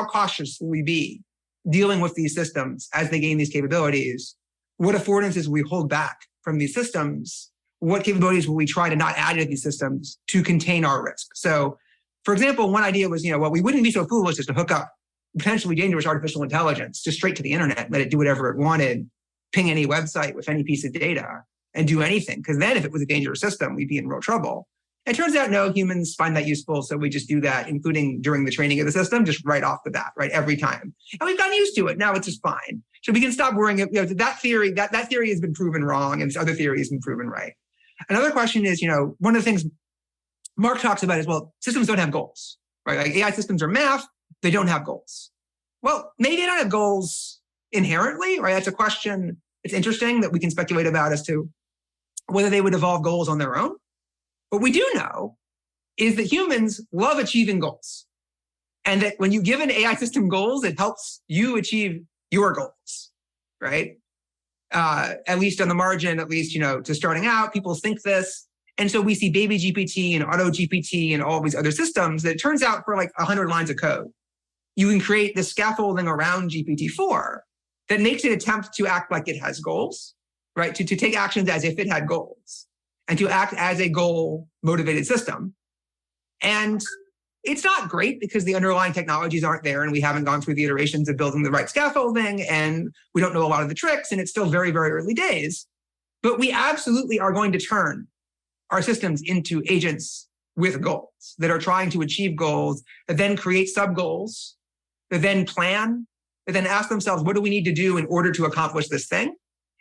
cautious will we be dealing with these systems as they gain these capabilities? What affordances will we hold back from these systems? What capabilities will we try to not add to these systems to contain our risk? So, for example, one idea was, we wouldn't be so foolish as to hook up potentially dangerous artificial intelligence just straight to the internet, let it do whatever it wanted, ping any website with any piece of data and do anything. Because then if it was a dangerous system, we'd be in real trouble. It turns out, no, humans find that useful. So we just do that, including during the training of the system, just right off the bat, right? Every time. And we've gotten used to it. Now it's just fine. So we can stop worrying. That theory has been proven wrong, and this other theory has been proven right. Another question is, one of the things Mark talks about is, systems don't have goals, right? AI systems are math. They don't have goals. Well, maybe they don't have goals inherently, right? That's a question. It's interesting that we can speculate about as to whether they would evolve goals on their own. What we do know is that humans love achieving goals. And that when you give an AI system goals, it helps you achieve your goals, right? At least on the margin, to starting out, people think this. And so we see baby GPT and auto GPT and all these other systems that it turns out for 100 lines of code, you can create the scaffolding around GPT-4 that makes it attempt to act like it has goals, right? To take actions as if it had goals, and to act as a goal-motivated system. And it's not great because the underlying technologies aren't there, and we haven't gone through the iterations of building the right scaffolding, and we don't know a lot of the tricks, and it's still very, very early days. But we absolutely are going to turn our systems into agents with goals that are trying to achieve goals, that then create sub-goals, that then plan, that then ask themselves, what do we need to do in order to accomplish this thing?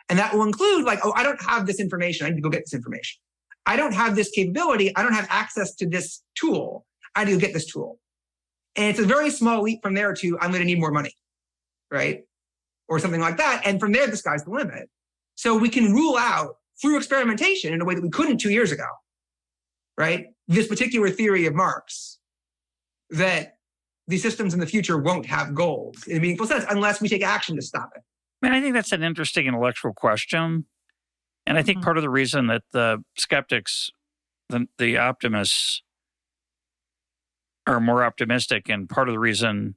And that will include like, oh, I don't have this information. I need to go get this information. I don't have this capability. I don't have access to this tool. I need to get this tool. And it's a very small leap from there to I'm going to need more money, right? Or something like that. And from there, the sky's the limit. So we can rule out through experimentation in a way that we couldn't 2 years ago, right? This particular theory of Marx that these systems in the future won't have goals in a meaningful sense unless we take action to stop it. I mean, I think that's an interesting intellectual question. And I think part of the reason that the skeptics, the optimists, are more optimistic, and part of the reason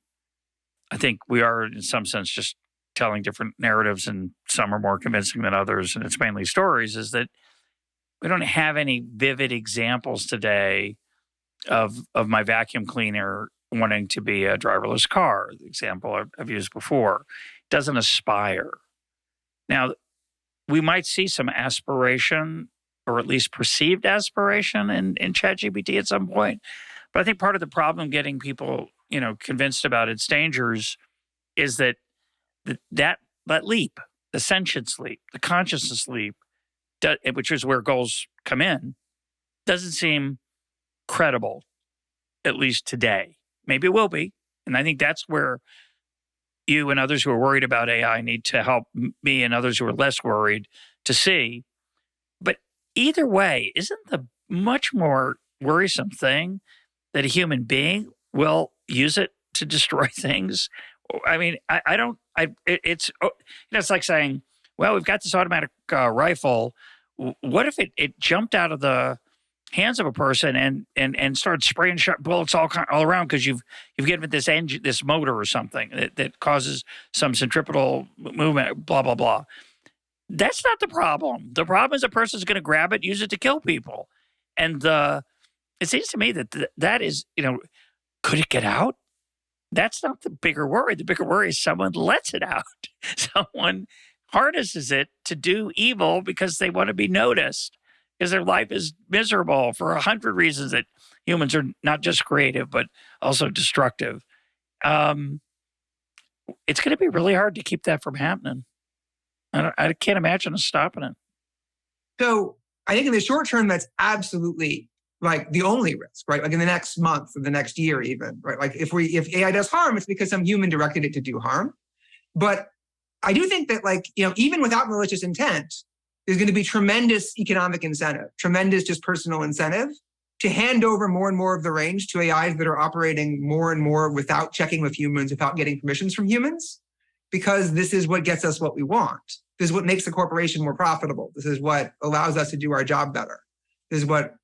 I think we are, in some sense, just telling different narratives, and some are more convincing than others, and it's mainly stories, is that we don't have any vivid examples today of my vacuum cleaner wanting to be a driverless car, the example I've used before. It doesn't aspire. Now, we might see some aspiration, or at least perceived aspiration in ChatGPT at some point. But I think part of the problem getting people, convinced about its dangers is that that leap, the sentience leap, the consciousness leap, which is where goals come in, doesn't seem credible, at least today. Maybe it will be. And I think that's where you and others who are worried about AI need to help me and others who are less worried to see. But either way, isn't the much more worrisome thing that a human being will use it to destroy things? I mean, it's like saying, well, we've got this automatic rifle. What if it jumped out of the hands of a person and started spraying bullets all around because you've given it this engine, this motor or something that causes some centripetal movement, blah, blah, blah. That's not the problem. The problem is a person's going to grab it, use it to kill people. And it seems to me that is, could it get out? That's not the bigger worry. The bigger worry is someone lets it out. Someone harnesses it to do evil because they want to be noticed, because their life is miserable for 100 reasons that humans are not just creative, but also destructive. It's going to be really hard to keep that from happening. I can't imagine us stopping it. So I think in the short term, that's absolutely like the only risk, right? Like in the next month or the next year even, right? Like if AI does harm, it's because some human directed it to do harm. But I do think that even without malicious intent, there's going to be tremendous economic incentive, tremendous just personal incentive to hand over more and more of the range to AIs that are operating more and more without checking with humans, without getting permissions from humans, because this is what gets us what we want. This is what makes the corporation more profitable. This is what allows us to do our job better. This is what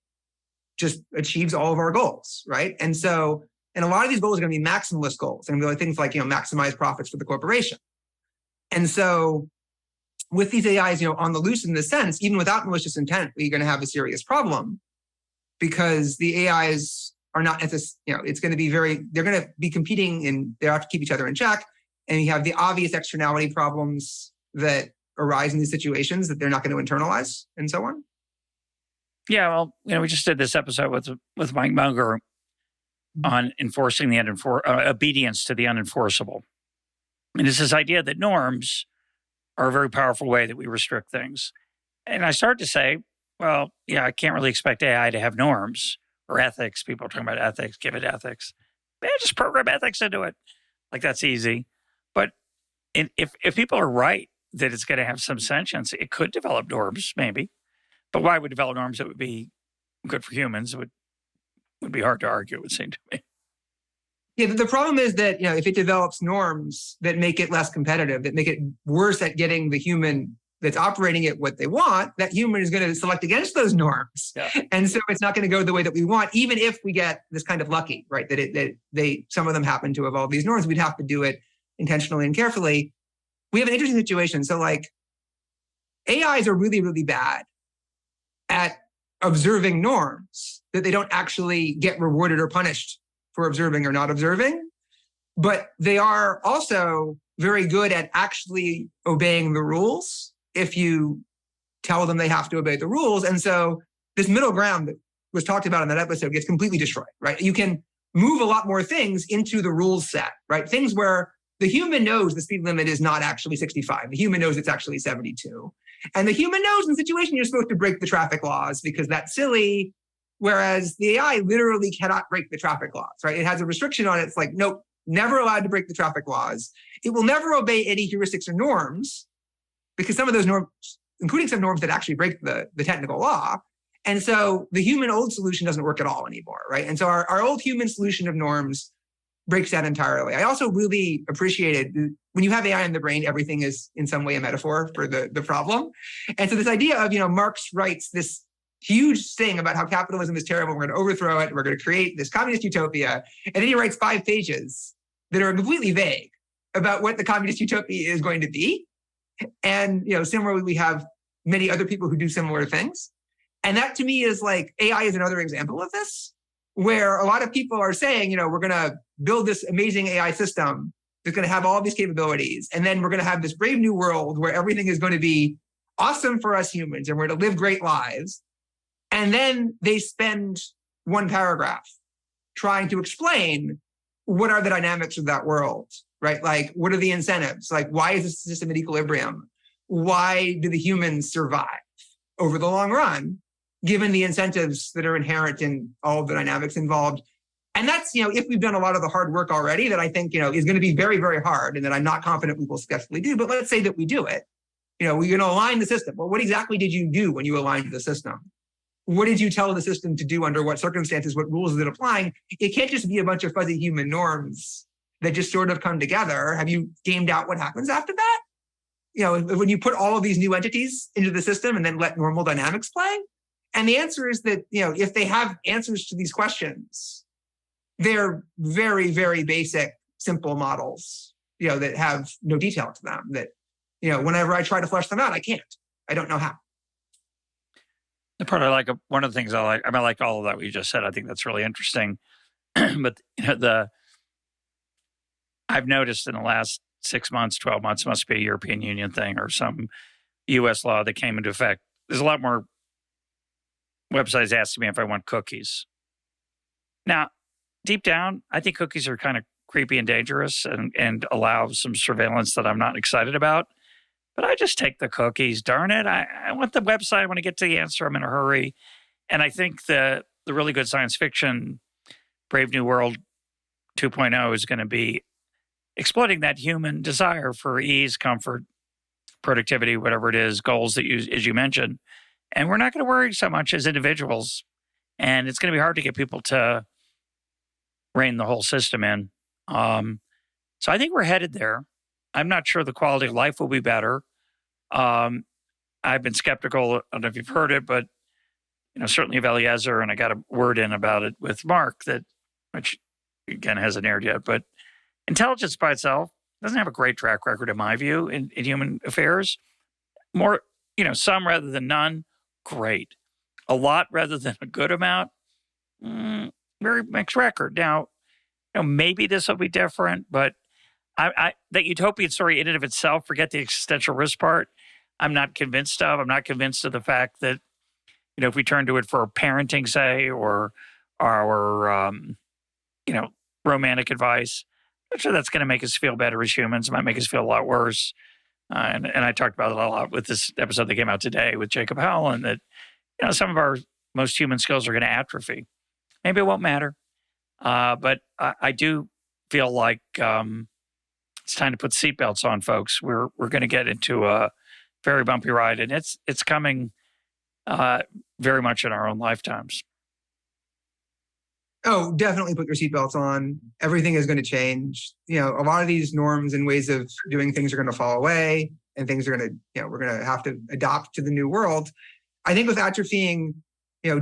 just achieves all of our goals, right? And so, and a lot of these goals are going to be maximalist goals. They're going to be like things like, maximize profits for the corporation. And so with these AIs, on the loose in this sense, even without malicious intent, we're going to have a serious problem because the AIs are not at this, it's going to be they're going to be competing and they have to keep each other in check. And you have the obvious externality problems that arise in these situations that they're not going to internalize and so on. Yeah, well, we just did this episode with Mike Munger on enforcing the obedience to the unenforceable. And it's this idea that norms are a very powerful way that we restrict things. And I started to say, well, yeah, I can't really expect AI to have norms or ethics. People are talking about ethics, give it ethics. Man, just program ethics into it. Like, that's easy. But if people are right that it's going to have some sentience, it could develop norms, maybe. But why would develop norms that would be good for humans? It would be hard to argue, it would seem to me. Yeah, the problem is that, if it develops norms that make it less competitive, that make it worse at getting the human that's operating it what they want, that human is going to select against those norms. Yeah. And so it's not going to go the way that we want, even if we get this kind of lucky, right? That some of them happen to evolve these norms. We'd have to do it intentionally and carefully. We have an interesting situation. So AIs are really, really bad at observing norms that they don't actually get rewarded or punished for observing or not observing, but they are also very good at actually obeying the rules if you tell them they have to obey the rules. And so this middle ground that was talked about in that episode gets completely destroyed, right? You can move a lot more things into the rules set, right? Things where the human knows the speed limit is not actually 65. The human knows it's actually 72. And the human knows in the situation you're supposed to break the traffic laws because that's silly. Whereas the AI literally cannot break the traffic laws, right? It has a restriction on it. It's like, nope, never allowed to break the traffic laws. It will never obey any heuristics or norms because some of those norms, including some norms that actually break the technical law. And so the human old solution doesn't work at all anymore, right? And so our old human solution of norms breaks that entirely. I also really appreciated when you have AI in the brain, everything is in some way a metaphor for the problem. And so this idea of, Marx writes this huge thing about how capitalism is terrible. We're going to overthrow it. We're going to create this communist utopia. And then he writes 5 pages that are completely vague about what the communist utopia is going to be. And, similarly, we have many other people who do similar things. And that to me is like AI is another example of this, where a lot of people are saying, we're going to build this amazing AI system that's going to have all these capabilities. And then we're going to have this brave new world where everything is going to be awesome for us humans and we're going to live great lives. And then they spend 1 paragraph trying to explain what are the dynamics of that world, right? Like, what are the incentives? Like, why is this system at equilibrium? Why do the humans survive over the long run, given the incentives that are inherent in all of the dynamics involved? And that's, if we've done a lot of the hard work already, that I think, is going to be very, very hard and that I'm not confident we will successfully do. But let's say that we do it. We're going to align the system. Well, what exactly did you do when you aligned the system? What did you tell the system to do under what circumstances? What rules is it applying? It can't just be a bunch of fuzzy human norms that just sort of come together. Have you gamed out what happens after that? When you put all of these new entities into the system and then let normal dynamics play? And the answer is that, if they have answers to these questions, they're very, very basic, simple models, that have no detail to them that, whenever I try to flesh them out, I can't. I don't know how. The part I like, one of the things I like all of that we just said. I think that's really interesting. But I've noticed in the last 6 months, 12 months, must be a European Union thing or some U.S. law that came into effect. There's a lot more websites asking me if I want cookies. Now, deep down, I think cookies are kind of creepy and dangerous and allow some surveillance that I'm not excited about. But I just take the cookies. Darn it. I want the website. I want to get to the answer. I'm in a hurry. And I think the really good science fiction, Brave New World 2.0 is going to be exploiting that human desire for ease, comfort, productivity, whatever it is, goals that as you mentioned. And we're not going to worry so much as individuals. And it's going to be hard to get people to rein the whole system in. So I think we're headed there. I'm not sure the quality of life will be better. I've been skeptical. I don't know if you've heard it, but certainly of Eliezer, and I got a word in about it with Mark, which again hasn't aired yet. But intelligence by itself doesn't have a great track record, in my view, in human affairs. More, some rather than none, great. A lot rather than a good amount, very mixed record. Now, maybe this will be different, but that utopian story in and of itself, forget the existential risk part, I'm not convinced of. I'm not convinced of the fact that, if we turn to it for parenting, say, or our, romantic advice, I'm not sure that's going to make us feel better as humans. It might make us feel a lot worse. And I talked about it a lot with this episode that came out today with Jacob Howell, and that, some of our most human skills are going to atrophy. Maybe it won't matter. But I do feel like it's time to put seatbelts on, folks. We're going to get into a very bumpy ride, and it's coming very much in our own lifetimes. Oh, definitely put your seatbelts on. Everything is going to change. A lot of these norms and ways of doing things are going to fall away, and things are going to, we're going to have to adopt to the new world. I think with atrophying,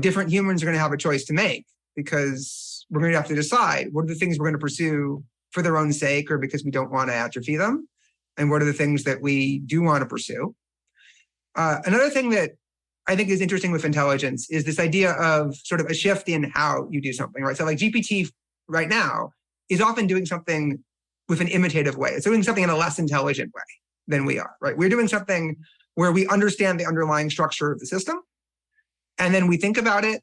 different humans are going to have a choice to make, because we're going to have to decide what are the things we're going to pursue for their own sake or because we don't want to atrophy them, and what are the things that we do want to pursue. Another thing that I think is interesting with intelligence is this idea of sort of a shift in how you do something, right? So like GPT right now is often doing something with an imitative way. It's doing something in a less intelligent way than we are, right? We're doing something where we understand the underlying structure of the system, and then we think about it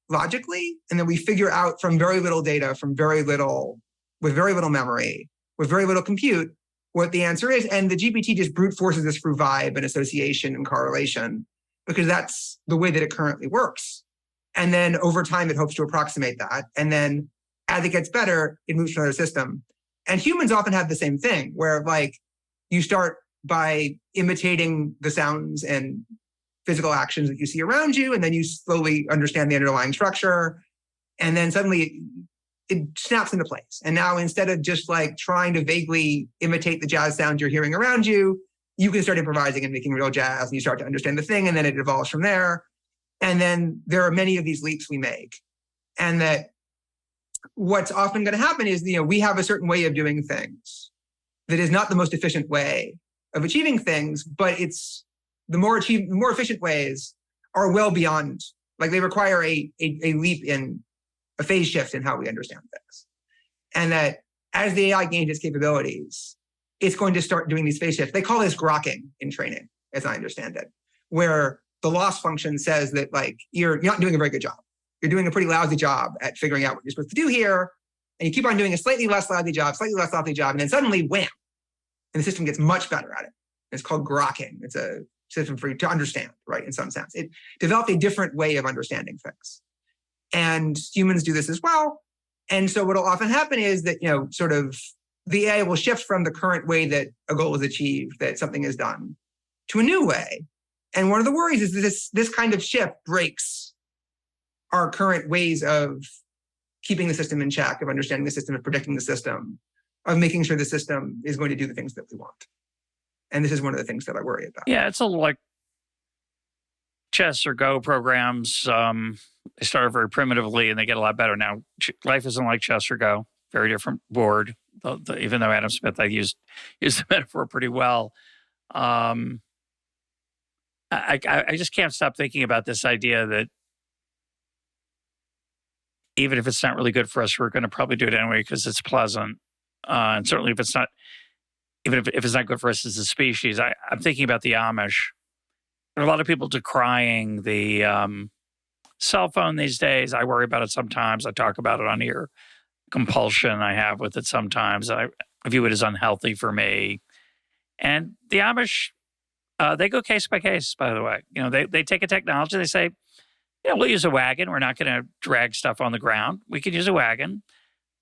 logically, and then we figure out from very little data, with very little memory, with very little compute, what the answer is. And the GPT just brute forces this through vibe and association and correlation, because that's the way that it currently works. And then over time, it hopes to approximate that. And then as it gets better, it moves to another system. And humans often have the same thing, where like you start by imitating the sounds and physical actions that you see around you, and then you slowly understand the underlying structure. And then suddenly it snaps into place. And now instead of just like trying to vaguely imitate the jazz sound you're hearing around you, you can start improvising and making real jazz, and you start to understand the thing, and then it evolves from there. And then there are many of these leaps we make. And that what's often going to happen is, we have a certain way of doing things that is not the most efficient way of achieving things, but it's the more efficient ways are well beyond, like they require a leap in a phase shift in how we understand things. And that as the AI gains its capabilities, it's going to start doing these phase shifts. They call this grokking in training, as I understand it, where the loss function says that like you're not doing a very good job. You're doing a pretty lousy job at figuring out what you're supposed to do here. And you keep on doing a slightly less lousy job, and then suddenly, wham, and the system gets much better at it. It's called grokking. It's a system for you to understand, right, in some sense. It developed a different way of understanding things. And humans do this as well. And so what will often happen is that, sort of the AI will shift from the current way that a goal is achieved, that something is done, to a new way. And one of the worries is that this kind of shift breaks our current ways of keeping the system in check, of understanding the system, of predicting the system, of making sure the system is going to do the things that we want. And this is one of the things that I worry about. Yeah, it's a little like chess or Go programs. They started very primitively and they get a lot better now. Life isn't like chess or Go. Very different board. Even though Adam Smith, I used the metaphor pretty well. I just can't stop thinking about this idea that even if it's not really good for us, we're going to probably do it anyway because it's pleasant. And certainly if it's not, even if it's not good for us as a species, I'm thinking about the Amish. There are a lot of people decrying the cell phone these days. I worry about it sometimes. I talk about it on here. Compulsion I have with it sometimes. I view it as unhealthy for me. And the Amish, they go case by case, by the way. They take a technology, they say, we'll use a wagon. We're not going to drag stuff on the ground. We can use a wagon.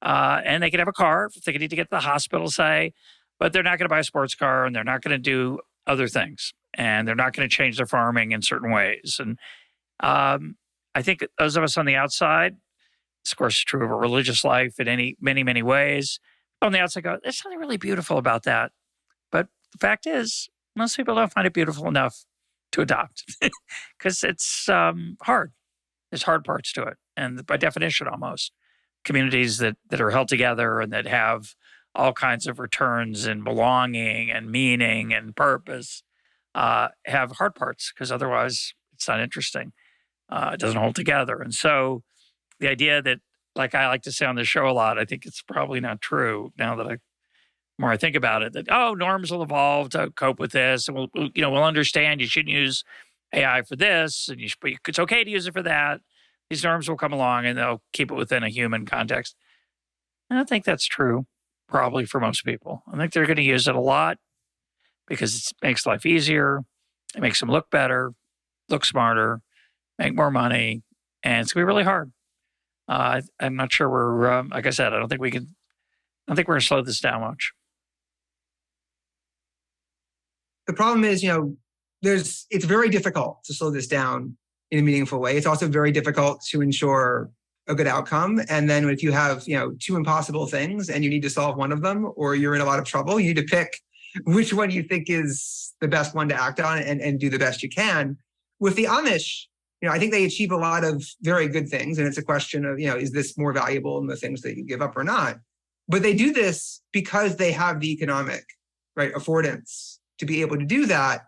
And they can have a car if they need to get to the hospital, say, but they're not going to buy a sports car and they're not going to do other things. And they're not going to change their farming in certain ways. And I think those of us on the outside, this, of course, is true of a religious life in many, many ways. On the outside, go, there's something really beautiful about that. But the fact is, most people don't find it beautiful enough to adopt because it's hard. There's hard parts to it. And by definition, almost, communities that are held together and that have all kinds of returns and belonging and meaning and purpose have hard parts because otherwise it's not interesting. It doesn't hold together. And so the idea that, like I like to say on the show a lot, I think it's probably not true now that I think about it, that, norms will evolve to cope with this. And we'll understand you shouldn't use AI for this. And it's okay to use it for that. These norms will come along and they'll keep it within a human context. And I think that's true, probably for most people. I think they're going to use it a lot because it makes life easier. It makes them look better, look smarter, make more money. And it's going to be really hard. I'm not sure we're, like I said, I don't think we're going to slow this down much. The problem is, it's very difficult to slow this down in a meaningful way. It's also very difficult to ensure a good outcome. And then if you have, two impossible things and you need to solve one of them, or you're in a lot of trouble, you need to pick which one you think is the best one to act on and do the best you can. With the Amish, I think they achieve a lot of very good things. And it's a question of, is this more valuable than the things that you give up or not? But they do this because they have the economic, affordance to be able to do that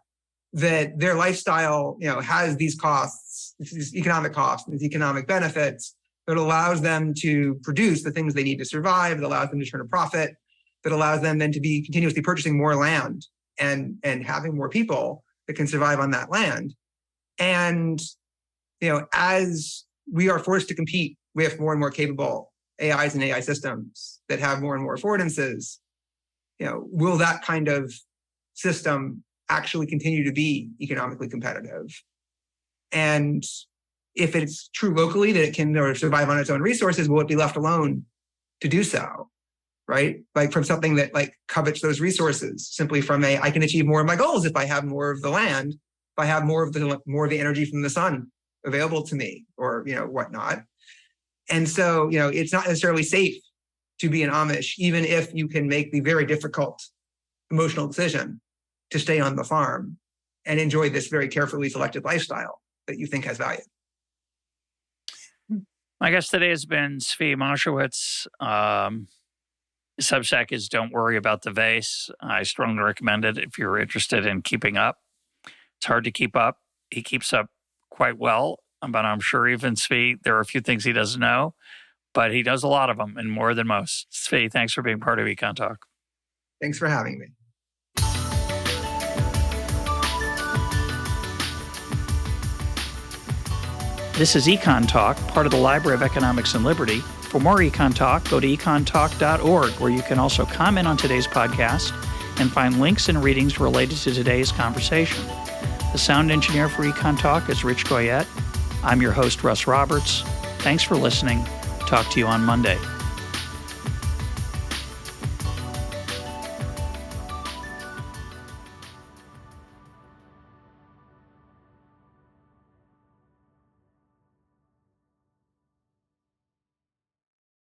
their lifestyle, has these costs, these economic costs, these economic benefits that allows them to produce the things they need to survive, that allows them to turn a profit, that allows them then to be continuously purchasing more land and having more people that can survive on that land. And, as we are forced to compete with more and more capable AIs and AI systems that have more and more affordances, will that kind of system actually continue to be economically competitive? And if it's true locally that it can survive on its own resources, will it be left alone to do so? Right? Like from something that like covets those resources simply from I can achieve more of my goals if I have more of the land, if I have more of the energy from the sun available to me, or whatnot. And so it's not necessarily safe to be an Amish, even if you can make the very difficult emotional decision to stay on the farm and enjoy this very carefully selected lifestyle that you think has value. My guest today has been Zvi Mowshowitz. Substack is Don't Worry About the Vase. I strongly recommend it if you're interested in keeping up. It's hard to keep up. He keeps up quite well, but I'm sure even Zvi, there are a few things he doesn't know, but he does a lot of them and more than most. Zvi, thanks for being part of EconTalk. Thanks for having me. This is EconTalk, part of the Library of Economics and Liberty. For more EconTalk, go to econtalk.org, where you can also comment on today's podcast and find links and readings related to today's conversation. The sound engineer for EconTalk is Rich Goyette. I'm your host, Russ Roberts. Thanks for listening. Talk to you on Monday.